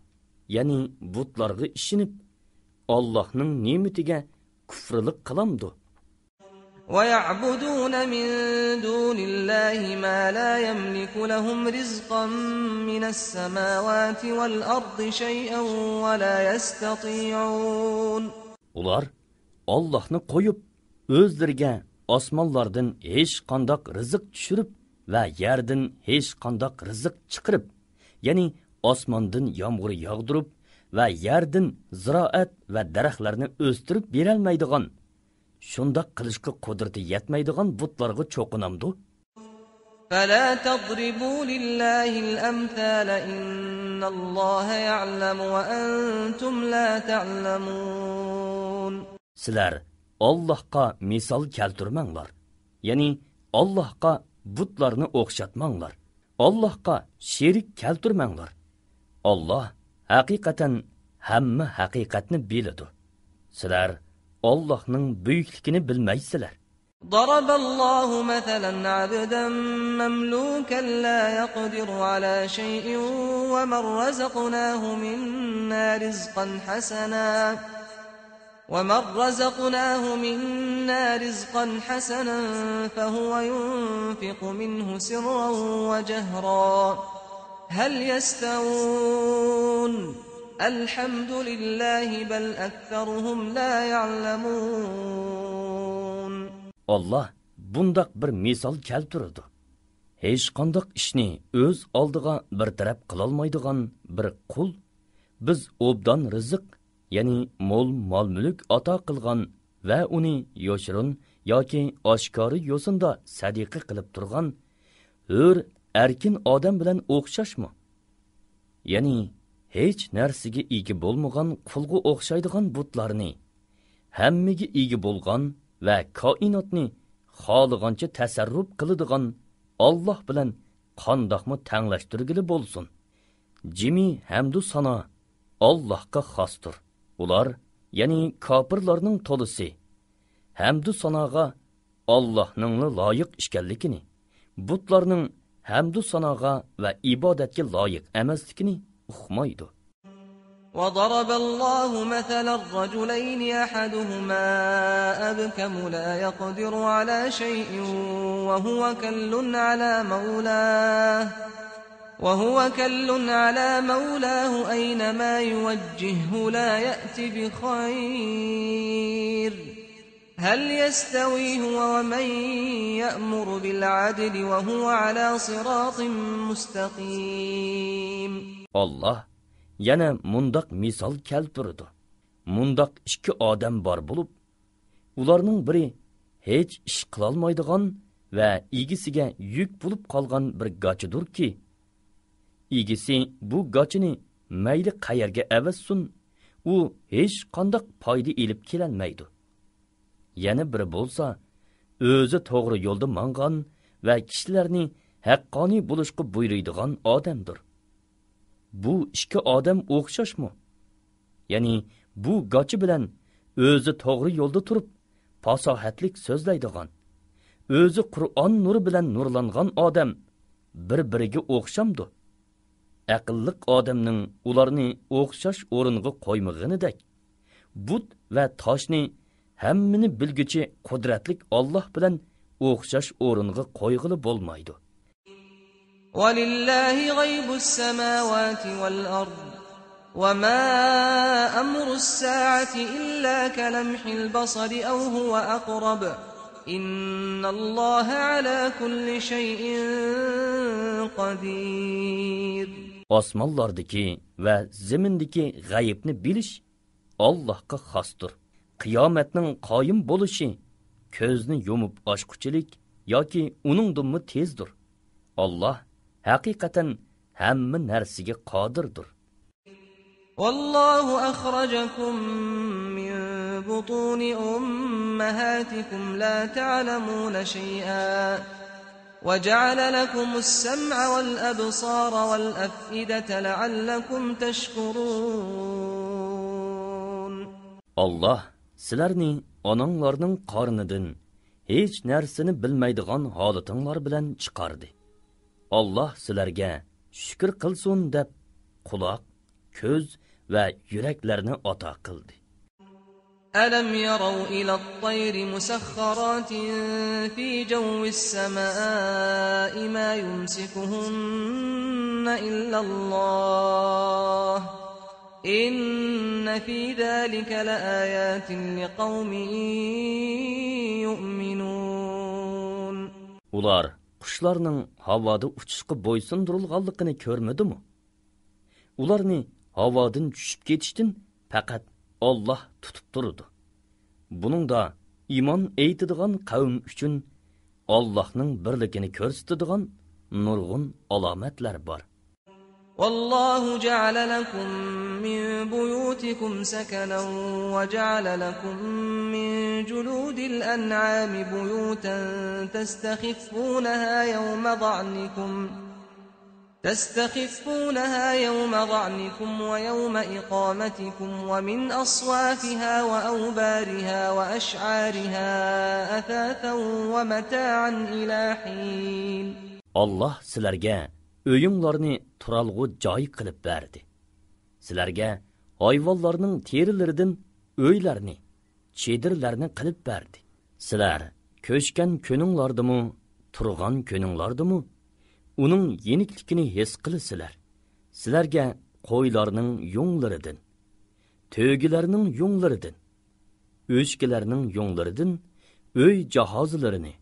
ya'ni butlarga ishinib, Allohning ne'matiga kufrlik qilamdi. وَيَعْبُدُونَ مِن دُونِ اللَّهِ مَا لَا يَمْلِكُ لَهُمْ رِزْقًا مِنَ السَّمَاوَاتِ وَالْأَرْضِ شَيْئًا وَلَا يَسْتَطِيعُونَ. Ular Allohni qo'yib, o'zlariga osmonlardan hech qanday rizq tushirib va yerdan hech qanday rizq chiqarib, ya'ni osmondan yomg'ir yog'dirib va yerdan ziroat va daraxtlarni o'stirib berolmaydigan, shunda qilishga qudrati yetmaydigan butlarga cho'qinamdi. فَلَا تَضْرِبُوا لِلَّهِ الْأَمْثَالَ إِنَّ اللَّهَ يَعْلَمُ وَأَنْتُمْ لَا تَعْلَمُونَ. Sizlar Allohga misol keltirmanglar. Ya'ni Allohga butlarni o'xshatmanglar. Allohga sherik keltirmanglar. Alloh haqiqatan hamma haqiqatni biladi. Sizlar Allohning buyukligini bilmaysizlar. ضرب الله مثلا عبدا مملوكا لا يقدر على شيء ومن رزقناه منا رزقا حسنا فهو ينفق منه سرا وجهرا هل يستوون الحمد لله بل أكثرهم لا يعلمون. Allah bundaq bir misol keltirdi. Hech qanday ishni o'z oldiga bir taraf qilolmaydigan bir qul biz obdan rizq, ya'ni mol mol-mulk ato qilgan va uni yoshirin yoki oshkori yo'sinda sadiqa qilib turgan hur erkin odam bilan o'xshashmi? Ya'ni hech narsaga ega bo'lmagan qulga o'xshaydigan butlarni hammaga ega bo'lgan va koinotni xohlagancha tasarruf qiladigan Alloh bilan qandoqmi tanglashtirgili bo'lsin. Jimi hamdu sana Allohga xosdir. Ular, ya'ni kofirlarning to'lisi hamdu sanoga Allohning loyiq ishkanligini, butlarning hamdu sanoga va ibodatga loyiq emasligini uqmaydi. وضرب الله مثلا الرجلين أحدهما أبكم لا يقدر على شيء وهو كل على مولاه أينما يوجهه لا يأتي بخير هل يستوي هو ومن يأمر بالعدل وهو على صراط مستقيم. Allah yana mundaq misol keltirdi. Mundaq ikki odam bor bo'lib, ularning biri hech ish qila olmaydigan va egisiga yuk bo'lib qolgan bir gachidirki, egisi bu gachini mayli qayerga avassun, u hech qanday foyda elib kelolmaydi. Yana biri bo'lsa, o'zi to'g'ri yo'lda mangan va kishilarni haqqoniy bo'lishga buyuradigan odamdir. Bu ikki odam o'xshashmi? Ya'ni bu gachi bilan o'zi to'g'ri yo'lda turib, fasohatlik so'zlaydigan, o'zi Qur'on nuri bilan nurlangan odam bir-biriga o'xshamdi. Aqlliq odamning ularni o'xshash o'ringa qo'ymag'inidek, but va toshni hammani bilguchi qudratlik Alloh bilan o'xshash o'ringa qo'yg'ili bo'lmaydi. وَلِلَّهِ غَيْبُ السَّمَاوَاتِ وَالْأَرْضِ وَمَا أَمْرُ السَّاعَةِ إِلَّا كَلَمْحِ الْبَصَرِ أَوْ هُوَ أَقْرَبُ إِنَّ اللَّهَ عَلَى كُلِّ شَيْءٍ قَدِيرٌ. Osmonlardagi va zamindagi g'ayibni bilish Allohga xosdir. Qiyomatning qoyim bo'lishi ko'zni yumib ochquchilik yoki uningdanmi tezdir. Allah haqiqatan hamma narsaga qodirdir. Vallohu akhrajakum min butuni ummahatikum la ta'lamuna shay'an وَجَعَلَ لَكُمُ السَّمْعَ وَالْأَبْصَارَ وَالْأَفْئِدَةَ لَعَلَّكُمْ تَشْكُرُونَ Allah sizlarni onanglarning qornidan hech narsani bilmaydigan holatinglar bilan chiqardi. Allah sizlarga shukr qilsin deb quloq, ko'z va yuraklarni ato qildi. أَلَمْ يَرَوْا إِلَى الطَّيْرِ مُسَخَّرَاتٍ فِي جَوِّ السَّمَاءِ مَا يُمْسِكُهُنَّ إِلَّا اللَّهُ إِنَّ فِي ذَلِكَ لَآيَاتٍ لِقَوْمٍ يُؤْمِنُونَ. Ular qushlarning havoda uchishga bo'ysundirilganligini ko'rmadimi? Ularni havodan tushib ketishdan faqat Allah tutib turdi. Buningda iymon aytadigan qavm uchun Allohning birligini ko'rsatadigan nurg'un alomatlar bor. والله جعل لكم من بيوتكم سكنا وجعل لكم من جلود الأنعام بيوتا تستخفونها يوم ضعنكم ويوم إقامتكم ومن أصوافها وأوبارها وأشعارها أثاثا ومتاعا إلى حين. Allah sizlarga o'yinglarni turalg'u joy qilib berdi. Sizlarga hayvonlarning terilaridan o'ylarni, chedirlarni qilib berdi. Sizlar ko'chgan kuninglardimi, turgan kuninglardimi, uning yenikligini his qilasizlar. Sizlarga qo'ylarning yunglaridan, to'gilarning yunglaridan, o'chkilarning yunglaridan o'y jahozlarini,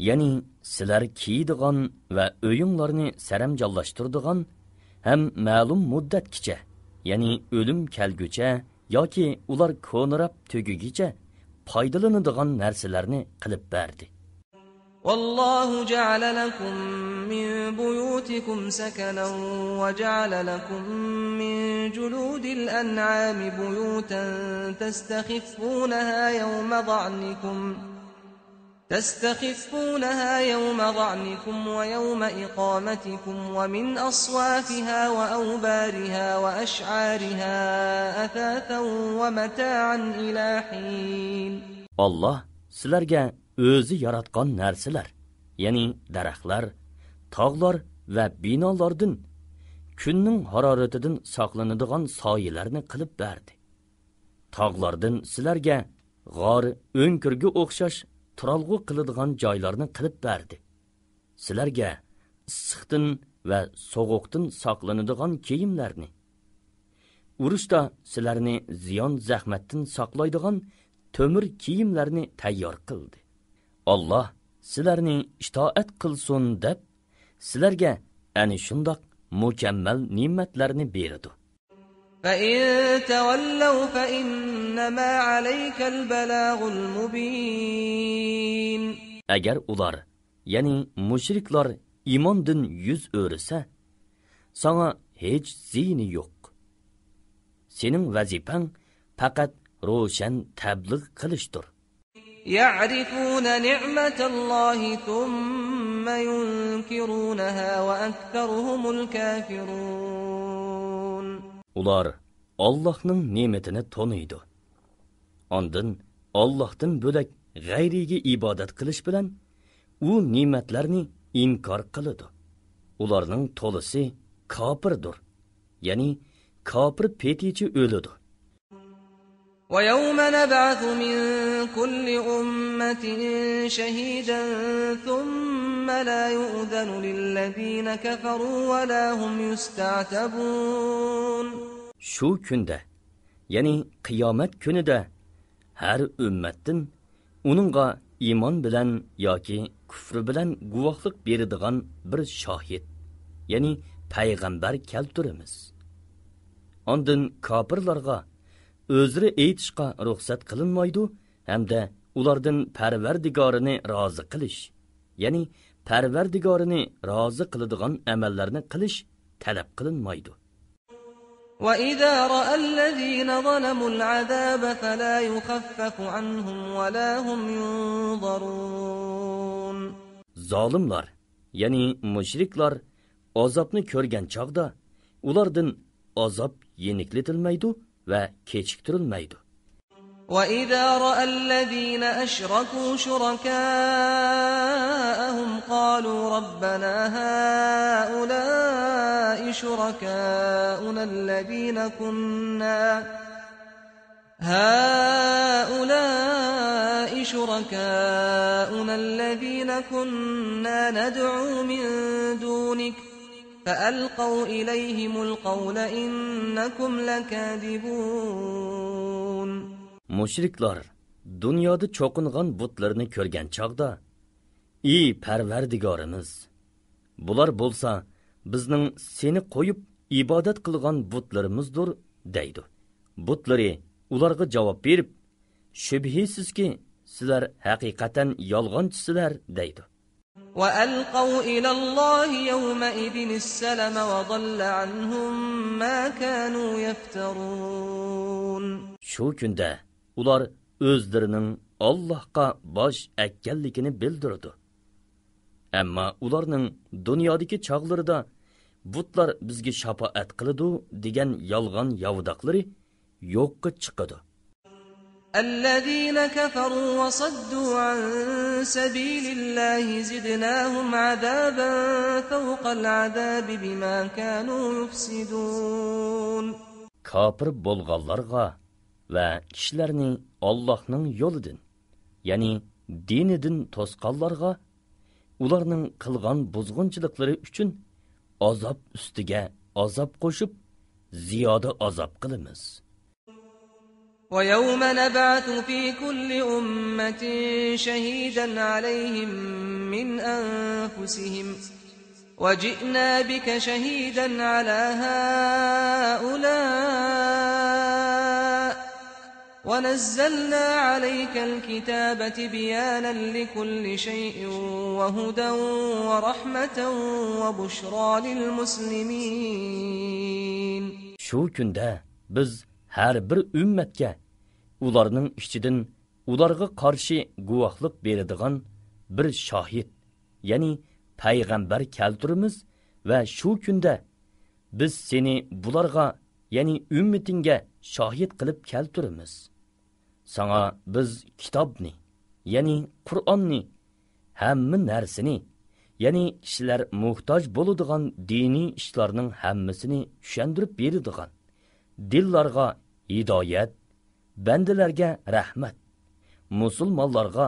ya'ni sizlar kiydigan va o'yinglarni saramjallashtiradigan ham ma'lum muddatgacha, ya'ni o'lim kelgucha yoki ular ko'nirab tugigicha foydalanadigan narsalarni qilib berdi. والله جعل لكم من بيوتكم سكنا وجعل لكم من جلود الأنعام بيوتا تستخفونها يوم ضعنكم ويوم إقامتكم ومن أصوافها وأوبارها وأشعارها أثاثا ومتاعا إلى حين. Allah sizlarga o'zi yaratgan narsalar, ya'ni daraxtlar, tog'lar va binolardan kunning haroratidan saqlanadigan soyalarni qilib berdi. Tog'lardan sizlarga g'or, o'nkirga o'xshash turalg'u qiladigan joylarni qilib berdi. Sizlarga issiqdan va sovuqdan saqlanadigan kiyimlarni, urushda sizlarni ziyon zahmatdan saqlaydigan to'mir kiyimlarni tayyor qildi. Allah sizlarni itoat qilsin deb sizlarga ana shundoq mukammal ne'matlarni berdi. فَإِن تَوَلَّوْا فَإِنَّمَا عَلَيْكَ الْبَلَاغُ الْمُبِينُ. Agar ular, ya'ni mushriklar iymondan yuz o'risa, sana hech ziyni yo'q. Sening vazifang faqat ro'shan tabliğ qilishdir. يَعْرِفُونَ نِعْمَةَ اللَّهِ ثُمَّ يُنْكِرُونَهَا وَأَكْثَرُهُمُ الْكَافِرُونَ. Ular Allah'ның ne'matini tanıydı. Ondan Allah'tan bo'lak g'ayriga ibodat qilish bilan u ne'matlarni inkor qiladi. Ularning to'lisi kofirdir. Ya'ni kofir petichi o'ladi. وَيَوْمَ نَبْعَثُ مِنْ كُلِّ أُمَّةٍ شَهِيدًا ثُمَّ لَا يُؤْذَنُ لِلَّذِينَ كَفَرُوا وَلَا هُمْ يُسْتَعْتَبُونَ. Şu kunda, ya'ni qiyomat kunida har ummatdan uningga iymon bilan yoki kufr bilan guvohlik beradigan bir shohid, ya'ni payg'ambar keltiramiz. Ondan kofirlarga o'zri aytishga ruxsat qilinmaydi hamda ulardan Parvardigorini rozi qilish, ya'ni Parvardigorini rozi qiladigan amallarni qilish talab qilinmaydi. وَإِذَا رَأَى الَّذِينَ ظَلَمُوا الْعَذَابَ فَلَا يُخَفَّفُ عَنْهُمْ وَلَا هُمْ يُنظَرُونَ. zolimlar, ya'ni mushriklar azobni ko'rgan chog'da ulardan azob yenikletilmaydi va kechiktirilmaydi. وَإِذَا رَأَى الَّذِينَ أَشْرَكُوا شُرَكَاءَهُمْ قَالُوا رَبَّنَا هَؤُلَاءِ شُرَكَاؤُنَا الَّذِينَ كُنَّا نَدْعُو مِن دُونِكَ فَأَلْقَوْا إِلَيْهِمُ الْقَوْلَ إِنَّكُمْ لَكَاذِبُونَ. Mushriklar dunyoda cho'qingan butlarni ko'rgan chog'da, "Ey Parvardigorimiz, bular bo'lsa bizning seni qo'yib ibodat qilgan butlarimizdir" deydi. Butlari ularga javob berib, "Shubhisizki, sizlar haqiqatan yolg'onchisizlar" deydi. وَأَلْقَوْا إِلَى اللَّهِ يَوْمَئِذٍ السَّلَمَ وَضَلَّ عَنْهُمْ مَا كَانُوا يَفْتَرُونَ. Shu kunda ular o'zlarining Allohga bosh ekkanligini bildirdi. Ammo ularning dunyodagi chog'larida butlar bizga shafaat qiladi degan yolg'on yovdoqlari yo'qqa chiqadi. الذين كفروا وصدوا عن سبيل الله زدناهم عذابا فوق العذاب بما كانوا يفسدون. Kafir bo'lganlarga va kishilarni Allohning yo'lidan, ya'ni dinidan to'sqanlarga ularning qilgan buzg'unchiliklari uchun azob ustiga azob qo'shib ziyoda azob qilamiz. وَيَوْمَ نَبْعَثُ فِي كُلِّ أُمَّةٍ شَهِيدًا عَلَيْهِمْ مِنْ أَنفُسِهِمْ وَجِئْنَا بِكَ شَهِيدًا عَلَى هَؤُلَاءِ وَنَزَّلْنَا عَلَيْكَ الْكِتَابَ تِبْيَانًا لِكُلِّ شَيْءٍ وَهُدًى وَرَحْمَةً وَبُشْرَى لِلْمُسْلِمِينَ. Şu kunda biz har bir ummatga ularning ichidan ularga qarshi guvohlik beradigan bir shohid, ya'ni payg'ambar keltiramiz va shu kunda biz seni bularga, ya'ni ummatingga shohid qilib keltiramiz. Sana biz kitobni, ya'ni Qur'onni, hamma narsani, ya'ni kishilar muhtoj bo'ladigan diniy ishlarning hammasini tushuntirib beradigan, dillarga hidoyat, bandalarga rahmat, musulmonlarga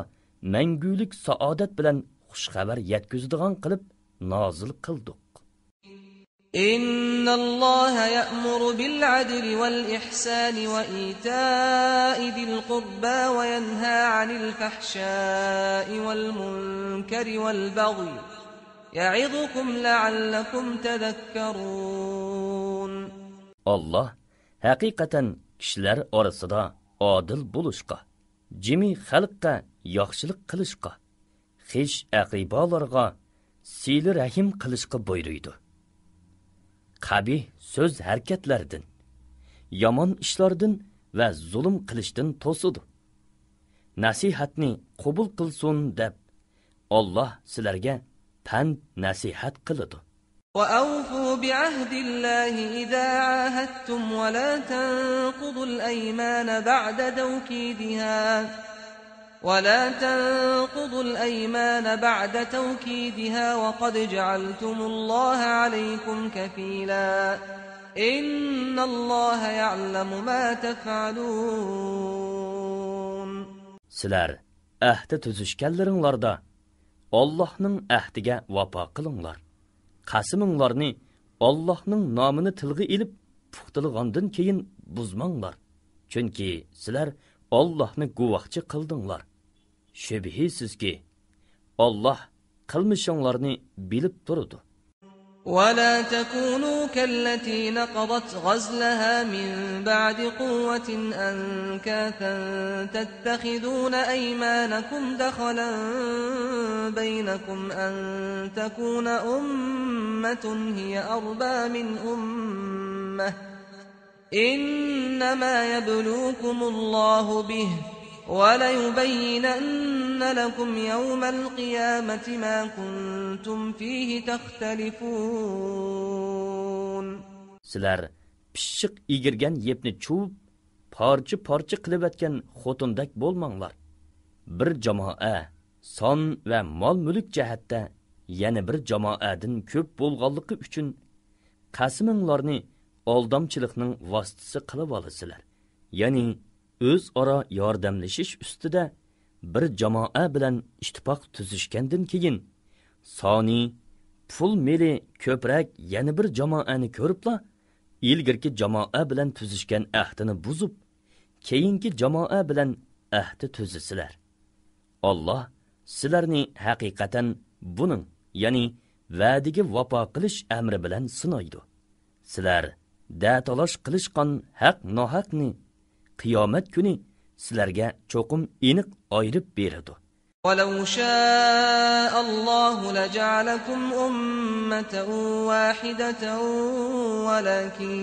mangulik saodat bilan xushxabar yetkazadigan qilib nozil qildik. Innalloha ya'muru bil adli wal ihsani wa ita'i dil qurba wa yanha 'anil fahsha'i wal munkari wal baghi ya'idukum la'allakum tadhakkarun. Allah haqiqatan kishilar orasida adil bo'lishga, jimi xalqqa yaxshilik qilishga, xish aqibalarga sili rahim qilishga buyuruydi. Qabih so'z harakatlardan, yomon ishlardan va zulm qilishdan to'sidi. Nasihatni qabul qilsin deb Allah sizlarga pand nasihat qiladi. وَأَوْفُوا بِعَهْدِ اللَّهِ إِذَا عَاهَدتُّمْ وَلَا تَنقُضُوا الْأَيْمَانَ بَعْدَ تَوْكِيدِهَا وَقَدْ جَعَلْتُمُ اللَّهَ عَلَيْكُمْ كَفِيلًا إِنَّ اللَّهَ يَعْلَمُ مَا تَفْعَلُونَ. Sizlar ahd tuzishganlaringlarda Allohning ahdiga vafo qilinglar. Qasiminglarni Allohning nomini tilga ilib puxtilgandan keyin buzmanglar. Chunki sizlar Allohni guvohchi qildinglar. Shubhisizki Alloh qilmishinglarni bilib turadi. وَلَا تَكُونُوا كَالَّتِي نَقَضَتْ غَزْلَهَا مِنْ بَعْدِ قُوَّةٍ أَنْكَاثًا تَتَّخِذُونَ أَيْمَانَكُمْ دَخَلًا بَيْنَكُمْ أَنْ تَكُونَ أُمَّةٌ هِيَ أَرْبَى مِنْ أُمَّةٍ إِنَّمَا يَبْلُوكُمُ اللَّهُ بِهِ وَلَيُبَيِّنَنَّ لَكُمْ يَوْمَ الْقِيَامَةِ مَا كُنْتُمْ فِيهِ تَخْتَلِفُونَ. Sizlar pishiq egirgan yepni chuvib, parcha-parcha qilib etgan xotindak bo'lmanglar. Bir jamoa son va mol-mulk jihatda yana bir jamoadan ko'p bo'lganligi uchun qasminglarni aldamchilikning vositasi qilib olasizlar. Ya'ni o'zaro yordamlashish ustida bir jamoa bilan ittifoq tuzishgandan keyin soni pul meli ko'proq yana bir jamoani ko'ribla ilgirki jamoa bilan tuzishgan ahdini buzib, keyingi jamoa bilan ahdi tuzisizlar. Allah sizlarni haqiqatan buning, ya'ni va'diga vafo qilish amri bilan sinaydi. Sizlar datalash qilishgan haq nohaqni qiyomat kuni sizlarga cho'qim aniq ayirib beradi. وَلَوْ شَاءَ اللَّهُ لَجَعَلَكُمْ أُمَّةً وَاحِدَةً وَلَكِنْ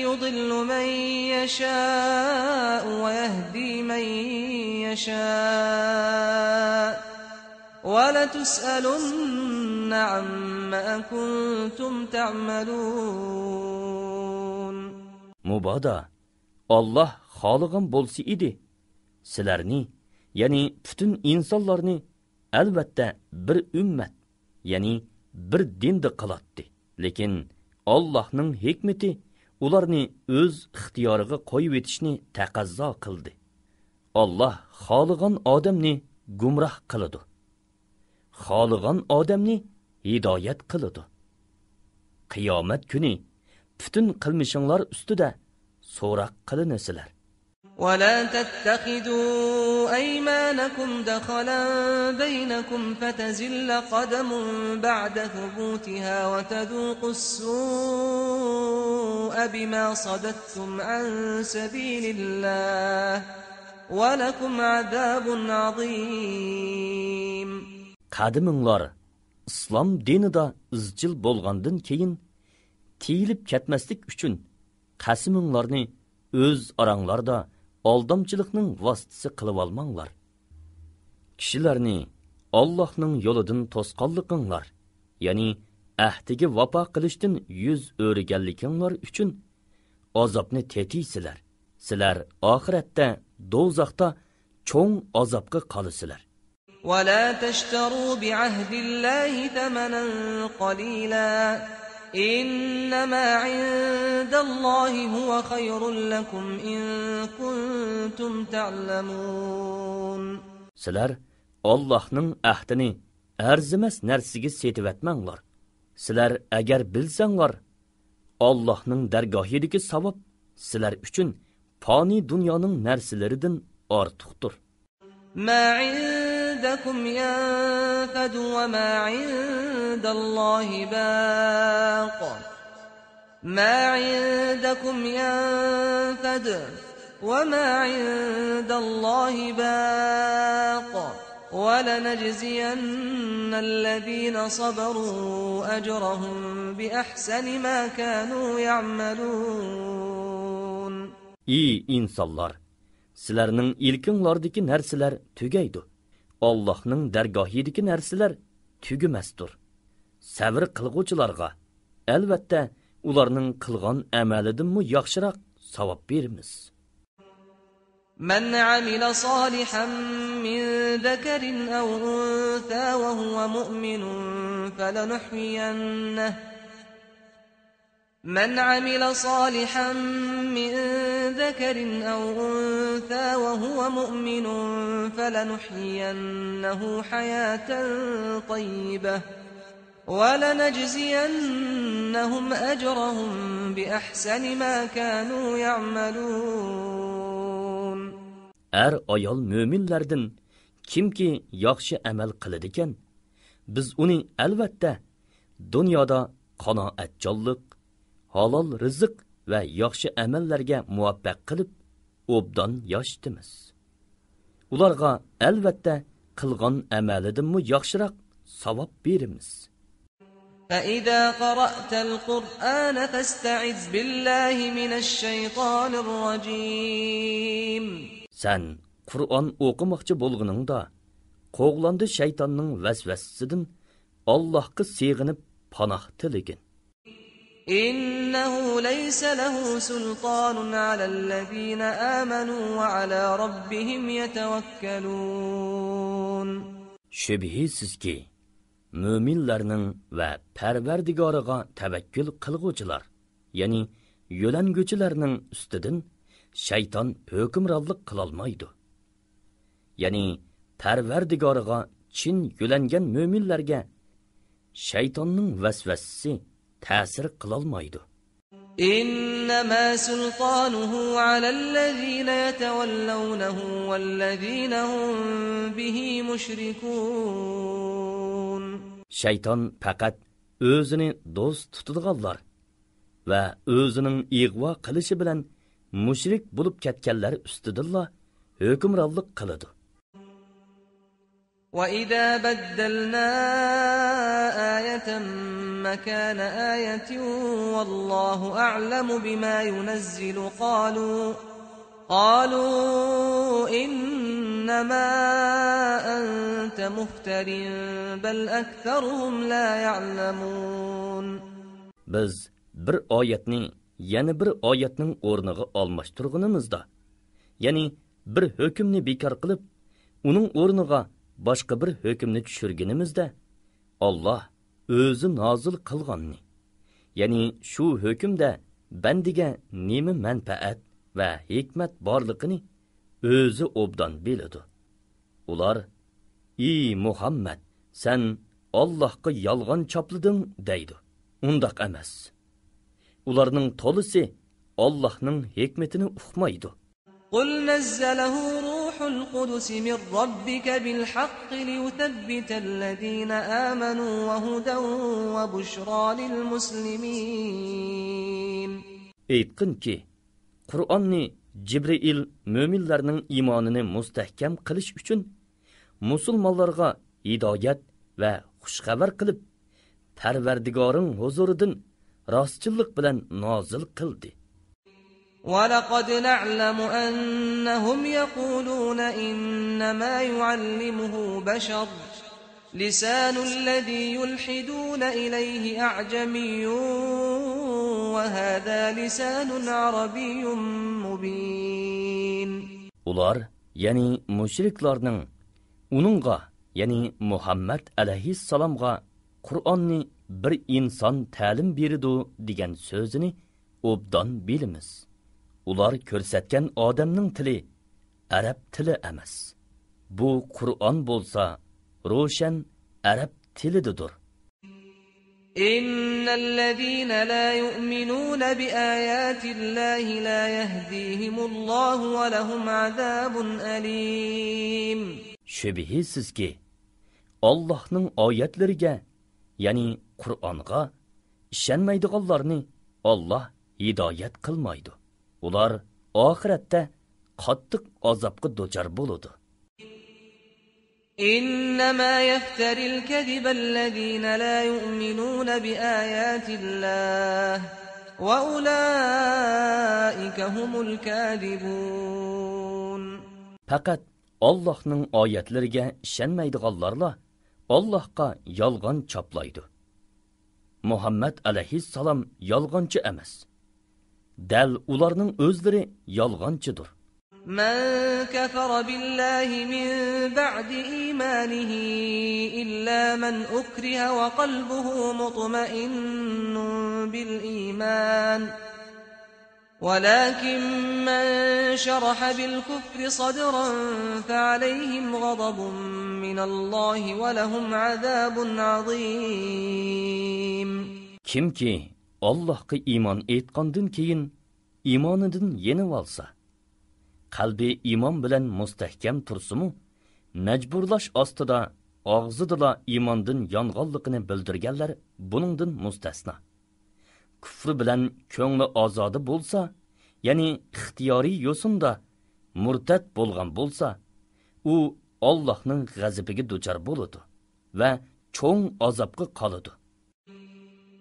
يُضِلُّ مَنْ يَشَاءُ وَيَهْدِي مَنْ يَشَاءُ وَلَتُسْأَلُنَّ عَمَّا كُنْتُمْ تَعْمَلُونَ. Mubada Allah xoligan bo'lsa edi, sizlarni, ya'ni bütün insonlarni albatta bir ummat, ya'ni bir dinda qilatdi. Lekin Allah'ning hikmeti ularni o'z ixtiyoriga qo'yib etishni taqazzo qildi. Allah xoligan odamni gumroh qiladi. Xoligan odamni hidoyat qiladi. Qiyomat kuni bütün qilmishinglar ustida so'roq qilinasizlar. وَلَا تَتَّخِذُوا أَيْمَانَكُمْ دَخَلًا بَيْنَكُمْ فَتَزِلَّ قَدَمٌ بَعْدَ ثُبُوتِهَا وَتَذُوقُوا السُّوءَ بِمَا صَدَدتُّمْ عَنْ سَبِيلِ اللَّهِ وَلَكُمْ عَذَابٌ عَظِيمٌ. Qadiminglar islom dinida izchil bo'lgandan keyin tiyilib ketmaslik uchun qasminglarni o'z oranglarda aldamchilikning vositasi qilib olmanglar. Kishilarni Allohning yo'lidan to'sqanliginglar, ya'ni ahdiga vafo qilishdan yuz o'rganliginglar uchun azobni tetiysizlar. Sizlar oxiratda do'zaxda cho'ng azobga qolasizlar. وَلَا تَشْتَرُوا بِعَهْدِ اللَّهِ ثَمَنًا قَلِيلًا إِنَّمَا عِندَ اللَّهِ هُوَ خَيْرٌ لَكُمْ إِن كُنتُمْ تَعْلَمُونَ. Sizlar Allohning ahdini arzimas narsaga setib etmanglar. Sizlar agar bilsanglar, Allohning dargohidagi savob sizlar uchun fani dunyoning narsalaridan ortiqdir. مَا عِندَكُمْ يَنفَدُ وَمَا عِندَ اللَّهِ بَاقٍ. مَا عِندَكُمْ يَنفَدُ وَمَا عِندَ اللَّهِ بَاقٍ وَلَنَجْزِيَنَّ الَّذِينَ صَبَرُوا أَجْرَهُمْ بِأَحْسَنِ مَا كَانُوا يَعْمَلُونَ. Ey insonlar, sizlarning ilkinglardagi narsalar tugaydi. Allohning dargohidagi narsalar tugumasdir. Sabr qilguvchilarga albatta ularning qilgan amalidanmi yaxshiroq savob beramiz. من عمل صالحا من ذكر أو أنثى وهو مؤمن فلنحيينه من عمل صالحا من ذكر أو أنثى وهو مؤمن فلنحيينه حياة طيبة وَلَنَجْزِيَنَّهُمْ أَجْرَهُمْ بِأَحْسَنِ مَا كَانُوا يَعْمَلُونَ. Ayol müminlerden kimki yaxshi amal qiladigan, biz uni albatta dunyoda qanoatchanlik, halol rizq va yaxshi amallarga muvaffaq qilib, obdan yoshitimiz. Ularga albatta qilgan amalidanmi yaxshiroq savob beramiz. فإذا قرأت القرآن فاستعذ بالله من الشيطان الرجيم. Sen Kur'an okumakçı bolğuningda qoğlandı şeytanның vesvesesidan Allah'qa sığınıp panah tilegin. إنه ليس له سلطان على الذين آمنوا وعلى ربهم يتوكلون. Şübhisiz ki müminlerning ve Perverdigoriga tevekkül qilguvchilar, yani yo'languvchilarning ustidan shayton hukmronlik qilolmaydi. Yani Perverdigoriga chin yo'langan müminlarga shaytonning vasvasasi ta'sir qilolmaydi. إنما سلطانه على الذين يتولونه والذين هم به مشركون. Shayton faqat o'zini do'st tutadiganlar va o'zining ig'vo qilishi bilan mushrik bo'lib ketganlar ustidilla hukmronlik qiladi. وَإِذَا بَدَّلْنَا آيَةً مَكَانَ آيَةٍ وَاللَّهُ أَعْلَمُ بِمَا يُنَزِّلُ قالوا إِنَّمَا أَنْتَ مُفْتَرٍ بَلْ أَكْثَرُهُمْ لَا يَعْلَمُونَ. Biz bir oyatni yana bir oyatning o'rniga almashtirganimizda, ya'ni bir hukmni bekor qilib, uning o'rniga boshqa bir hukmni tushirganimizda, Alloh o'zi nozil qilganni, ya'ni shu hukmda bandiga nima manfaat va hikmat borligini o'zi obdan biladi. Ular: "Ey Muhammad, sen Allohga yolg'on choplading" deydi. Undaq emas. Ularning to'lisi Allohning hikmetini uqmaydi. قُلْ نَزَّلَهُ رُوحُ الْقُدُسِ مِنْ رَبِّكَ بِالْحَقِّ لِيُثَبِّتَ الَّذِينَ آمَنُوا وَهُدًى وَبُشْرَى لِلْمُسْلِمِينَ. Aytqin ki, Qur'onni Jibril müminlarning imonini mustahkam qilish uchun musulmonlarga hidoyat va xushxabar qilib, Parvardigoring huzuridan rostchilik bilan nozil qildi. وَلَقَدْ نَعْلَمُ أَنَّهُمْ يَقُولُونَ إِنَّمَا يُعَلِّمُهُ بَشَرٌ لِسَانُ الَّذِي يُلْحِدُونَ إِلَيْهِ أَعْجَمِيٌّ وَهَذَا لِسَانٌ عَرَبِيٌّ مُبِينٌ. Ular, yani müşriklarning uningga, yani Muhammad alayhissalomga Qur'onni bir inson ta'lim berdi degan so'zini obdan bilamiz. Ular ko'rsatgan odamning tili arab tili emas. Bu Qur'on bo'lsa, ro'shan arab tilidir. İnnellezîne lâ yu'minûne biâyâtillâhi lâ yehdîhimullahu ve lehum azâbun alîm. Şübhisiz ki Allah'ның ayetleriga, yani Qur'onga ishonmaydiganlarni Allah hidoyat qilmaydi. Ular oxiratda qattiq azobga duchor bo'ladi. إنما يفتري الكذب الذين لا يؤمنون بآيات الله وأولئك هم الكاذبون. Fakat Allah'ның ayetleriga ishonmaydiganlarla Allah'qa yolg'on choplaydi. Muhammad alayhissalom yolg'onchi emas. Dal ularning o'zlari yolg'onchidir. من كفر بالله من بعد إيمانه إلا من أكره وقلبه مطمئن بالإيمان ولكن من شرح بالكفر صدرا فعليهم غضب من الله ولهم عذاب عظيم. Kimki Allah'a iman etqandan keyin imonidan yenib olsa, qalbi iman bilan mustahkam tursimu, majburlash ostida og'zidala imondan yonganligini bildirganlar buningdan mustasno. Kufri bilan ko'ngli ozodi bo'lsa, ya'ni ixtiyoriy yo'sinda murtad bo'lgan bo'lsa, u Allohning g'azabiga duchor bo'ladi va cho'ng azobga qoladi.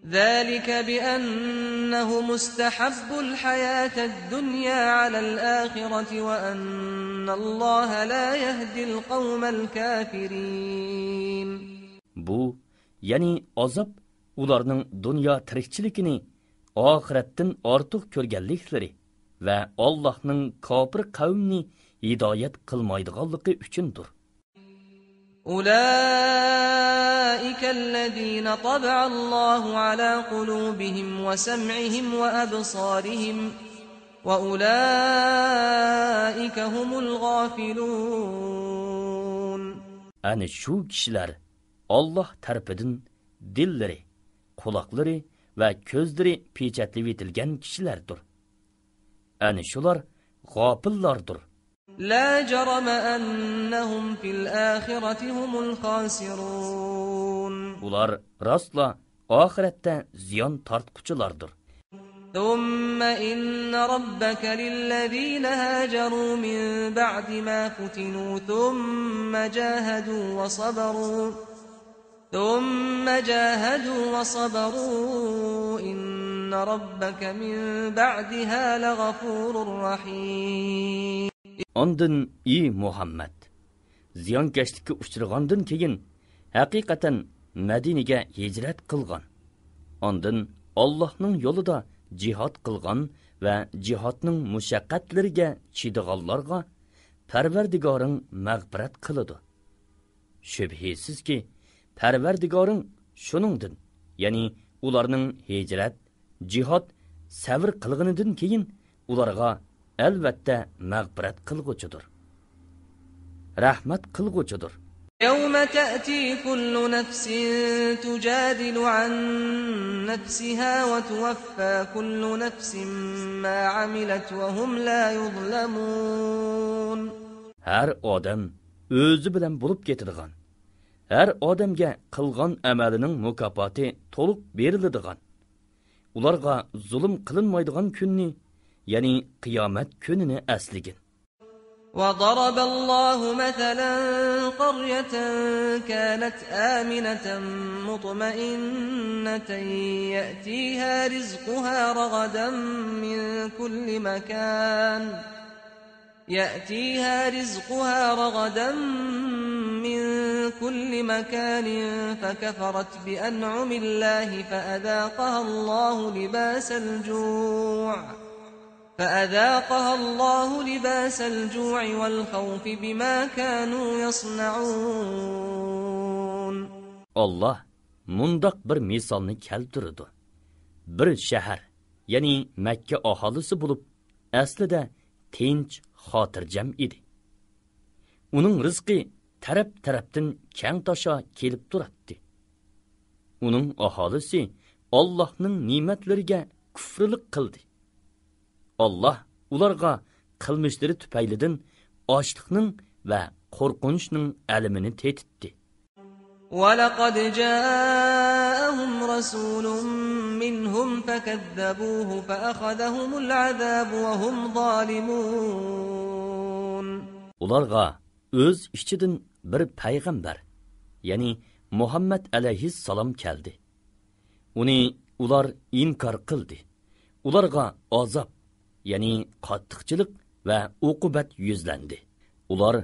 ذلك بأنه مستحب الحياة الدنيا على الآخرة وأن الله لا يهدي القوم الكافرين. Bu, yani azap ularning dunyo tirikchiligini oxiratdan ortiq ko'rganliklari va Allohning kofir qavmni hidoyat qilmaydiganligi uchundir. أولئك الذين طبع الله على قلوبهم وسمعهم وأبصارهم وأولئك هم الغافلون. Ana shu kishilar Alloh tarafidan dillari, quloqlari va ko'zlari pechatlab etilgan kishilardir. Ana shular g'ofillardir. لا جرم أنهم في الآخرة هم الخاسرون. Ular rastla oxiratda ziyon tortquchilardir. ثم إن ربك للذين هاجروا من بعد ما فتنوا ثم جاهدوا وصبروا إن ربك من بعدها لغفور رحيم. Ondan ey Muhammad, ziyonkashlikka uchragandan keyin haqiqatan Madinaga hijrat qilgan. Ondan Allohning yo'lida jihad qilgan va jihodning mushaqqatlariga chidiganlarga Parvardigoring mag'firat qiladi. Shubhisizki, Parvardigoring shuningdan, ya'ni ularning hijrat, jihad, sabr qilganidan keyin ularga albatta mag'firat qilguchidir. Rahmat qilguchidir. يوم تأتي كل نفس تجادل عن نفسها وتوفى كل نفس ما عملت وهم لا يظلمون. Her odam o'zi bilan bo'lib ketadigan. Her odamga qilgan amalining mukofoti to'liq beriladigan. Ularga zulm qilinmaydigan kunni, ya'ni qiyomat kunini asligin. وضرب الله مثلا قرية كانت آمنة مطمئنة يأتيها رزقها رغدا من كل مكان فكفرت بأنعم الله فأذاقها الله لباس الجوع والخوف بما كانوا يصنعون. Allah mundaq bir misolni keltirdi. Bir shahar, ya'ni Makka aholisi bo'lib, aslida tinch, xotirjam edi. Uning rizqi taraf-tarafdan keng tosha kelib turadi. Uning aholisi Allohning ne'matlariga kufrlik qildi. Allah ularga qilmishlari tufaylidan ochliqning va qo'rqinchning alamini tetitdi. وَلَقَدْ جَاءَهُمْ رَسُولٌ مِّنْهُمْ فَكَذَّبُوهُ فَأَخَذَهُمُ الْعَذَابُ وَهُمْ ظَالِمُونَ. Ularga o'z ichidan bir payg'ambar, ya'ni Muhammad alayhissalom keldi. Uni ular inkor qildi. Ularga azob, ya'ni qattiqchilik va uqubat yuzlandi. Ular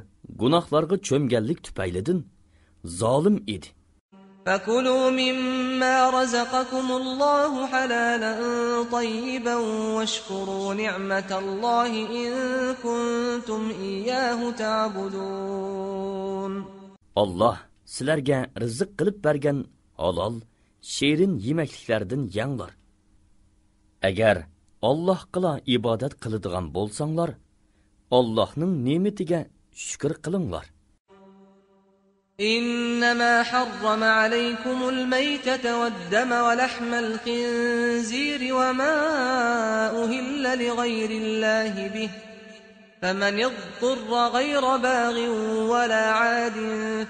gunohlarga cho'mganlik tufaylidan zolim edi. فَكُلُوا مِمَّا رَزَقَكُمُ اللَّهُ حَلَالًا طَيِّبًا وَاشْكُرُوا نِعْمَةَ اللَّهِ إِن كُنتُمْ إِيَّاهُ تَعْبُدُونَ. Allah sizlarga rizq qilib bergan halol, shirin yemekliklardan yanglar. Agar Allohga ibodat qiladigan bo'lsanglar, Allohning ne'matiga shukr qilinglar. إنما حرم عليكم الميتة والدم ولحم الخنزير وما أهل لغير الله به فمن اضطر غير باغ ولا عاد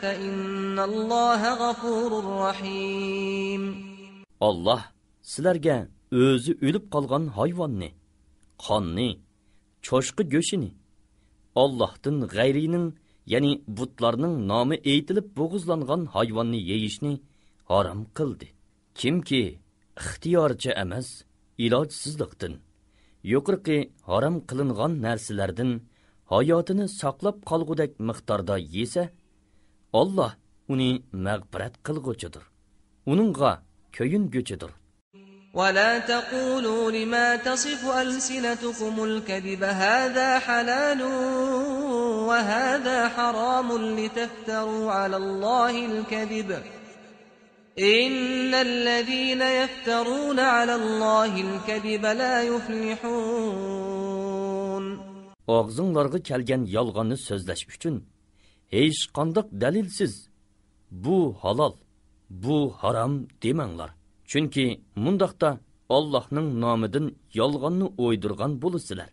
فإن الله غفور رحيم. Allah sizlarga o'zi o'lib qolgan hayvonni, qonni, cho'shqi go'shini, Allohdan g'ayrining, ya'ni butlarning nomi aytilib bo'g'izlangan hayvonni yeyishni harom qildi. Kimki ixtiyorchi emas, ilojsizlikdan, yuqorqi harom qilingan narsalardan hayotini saqlab qolgudek miqdorda yesa, Allah uni mag'firat qilg'uchidir. Uningga ko'yinguchidir. ولا تقولوا لما تصف ألسنتكم الكذب هذا حلال وهذا حرام لتفتروا على الله الكذب إن الذين يفترون على الله الكذب لا يفلحون. Ağzınlarga kelgan yolg'onni so'zlash uchun hech qanday dalilsiz bu halol, bu haram demanglar. Chunki mundaqda Allohning nomidan yolg'onni o'ydirgan bo'lasizlar.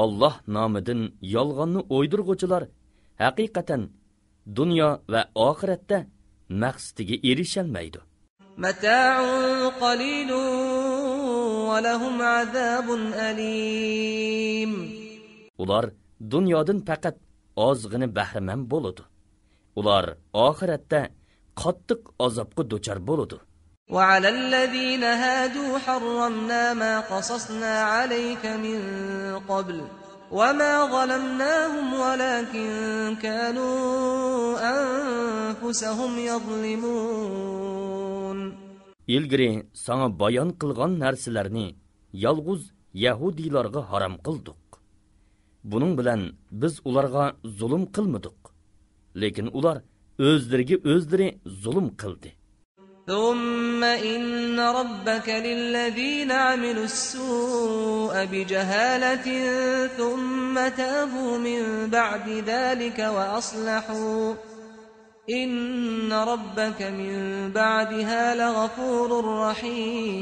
Alloh nomidan yolg'onni o'ydirg'uvchilar haqiqatan dunyo va oxiratda maqsadiga erisholmaydi. Mata'un qalilun va lahum azabun alim. Ular dunyodan faqat ozg'ini bahramand bo'ladi. Ular oxiratda qattiq azobga duchor bo'ladi. وعلى الذين هادوا حرمنا ما قصصنا عليك من قبل وما ظلمناهم ولكن كانوا أنفسهم يظلمون. İlgiri sana bayan qilgan narsalarni yalğuz Yahudilarga haram qildik. Bunun bilan biz ularga zulm qilmadik. Lekin ular o'zlariga o'zlari zulm qildi. ثم إن ربك للذين عملوا السوء بجهالة ثم تابوا من بعد ذلك وأصلحوا إن ربك من بعدها لغفور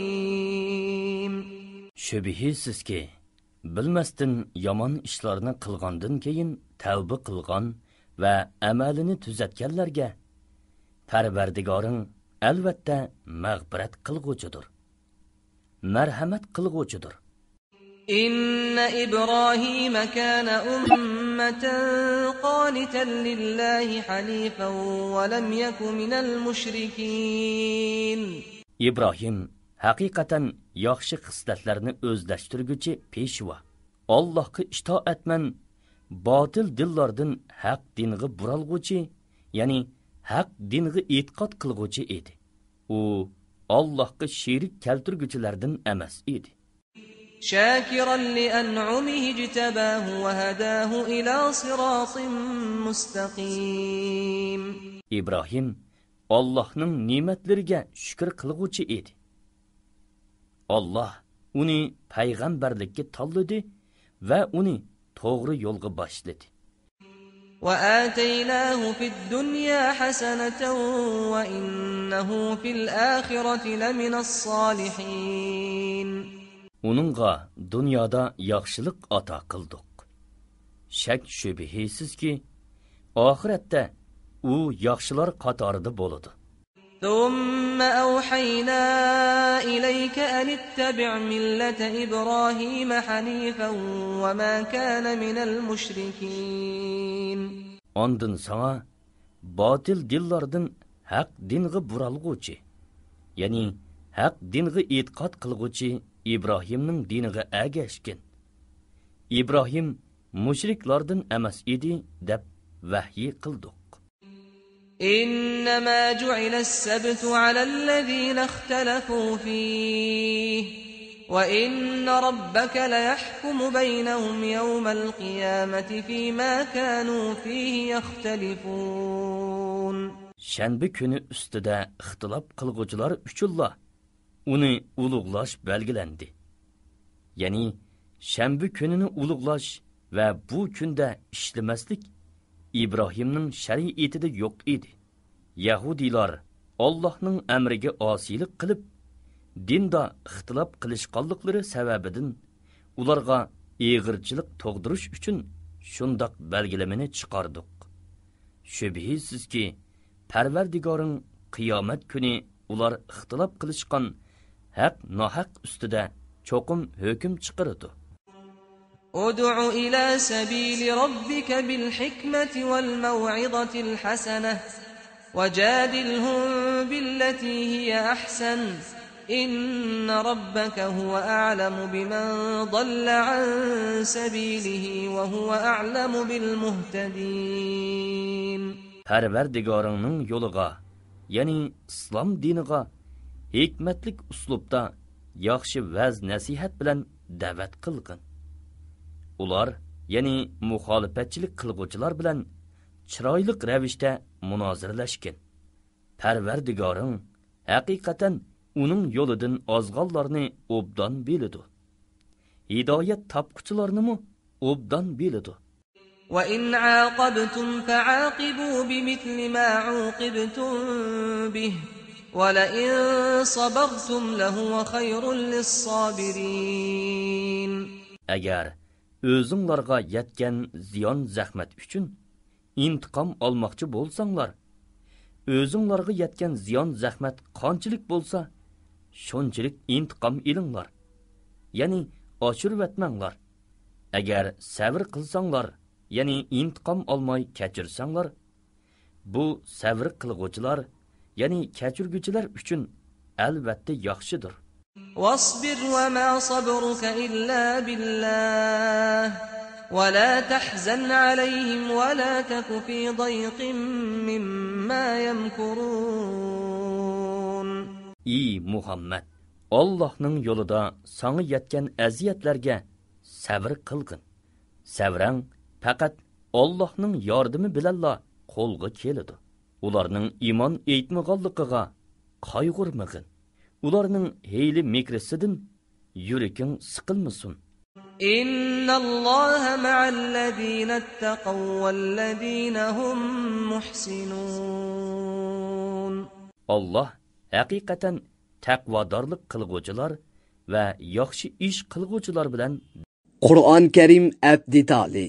رحيم. Şübihisiz ki, bilmestin yaman işlerini qilgandan keyin tavba qilgan ve amalini tuzatganlarga Parvardigoring albatta mag'firat qilg'uchidir, marhamat qilg'uchidir. إن إبراهيم كان أمة قانتا لله حنيفا ولم يك من المشركين. İbrahim haqiqatan yaxshi xislatlarni o'zlashtirguchi peshva. Allohga itoatman, botil dillardan haq dinga buralg'uchi, ya'ni haq dinga e'tiqod qilg'uchi edi. U Allohga sherik keltirguchilardan emas edi. شاكرا لأنعمه اجتباه وهداه إلى صراط مستقيم. İbrahim Allohning ne'matlariga shukr qilg'uchi edi. Allah uni payg'ambarlikka tanladi va uni to'g'ri yo'lga boshladi. وآتيناه في الدنيا حسنة وإنه في الآخرة لمن الصالحين. Uningga dunyoda yaxshilik ato qildik. Shak shubhisizki, oxiratda u yaxshilar qatorida bo'ladi. ثم أوحينا إليك أن اتبع ملة إبراهيم حنيفا وما كان من المشركين. Ondan sana batil dillardan haq dinga buralg'uchi, ya'ni haq dinga e'tiqod qilg'uchi İbrahimning diniga agashgan. İbrahim mushriklardan emas edi deb vahiy qildik. إنما جعل السبت على الذين اختلفوا فيه وإن ربك ليحكم بينهم يوم القيامة فيما كانوا فيه يختلفون. Shanba kuni ustida ixtilof qilg'uvchilar uchunla uni ulug'lash belgilandi. Ya'ni shanba kunini ulug'lash va bu kunda ishlamaslik İbrahimning shariatida yo'q edi. Yahudilar Allohning amriga osiylik qilib, dinda ixtilof qilishganliklari sababidan ularga eg'irchilik tug'dirish uchun shundoq belgilamani chiqardik. Shubhisizki, Parvardigoring qiyomat kuni ular ixtilof qilishgan haq nohaq ustida cho'qim hukm chiqaradi. ادع إلى سبيل ربك بالحكمة والموعظة الحسنة وجادلهم بالتي هي أحسن إن ربك هو أعلم بمن ضل عن سبيله وهو أعلم بالمهتدين. Parvardigoringning yo'liga, ya'ni islom diniga hikmatlik uslubda yaxshi vaz nasihat bilan da'vat qilgin. Ular, ya'ni muxolifatchilik qilguvchilar bilan chiroyli ravishda munoziralashgan. Parvardigoring haqiqatan uning yo'lidan ozg'onlarni obdan biladi. Hidoyat topquchilarni mu obdan biladi. وَإِنْ عَاقَبْتُمْ فَعَاقِبُوا بِمِثْلِ مَا عُوقِبْتُمْ بِهِ وَلَئِنْ صَبَرْتُمْ لَهُوَ خَيْرٌ لِلصَّابِرِينَ. Agar o'zinglarga yetgan ziyon zahmat uchun intiqom olmoqchi bo'lsanglar, o'zinglarga yetgan ziyon zahmat qanchalik bo'lsa, shunchalik intiqom ilinglar. Ya'ni oshirib etmanglar. Agar sabr qilsanglar, ya'ni intiqom olmay kechirsanglar, bu sabr qilguvchilar, ya'ni kechirguvchilar uchun albatta yaxshidir. واصبر وما صبرك إلا بالله ولا تحزن عليهم ولا تك في ضيق مما يمكرون. Ey Muhammad, Allah'ның yolida sana yetken aziyetlerge sabr qilgin. Savrang faqat Allah'ның yordami bilanla qo'lga keladi. Ularning iymon etmaganligiga qayg'urmagin. Ularning heyli mikrisidan yuraking siqilmasin. Innalloha ma'allazina ittaqaw wallazina hum muhsinun. Allah haqiqatan taqvodorlik qilguvchilar va yaxshi ish qilguvchilar bilan Qur'on Karim abdi tali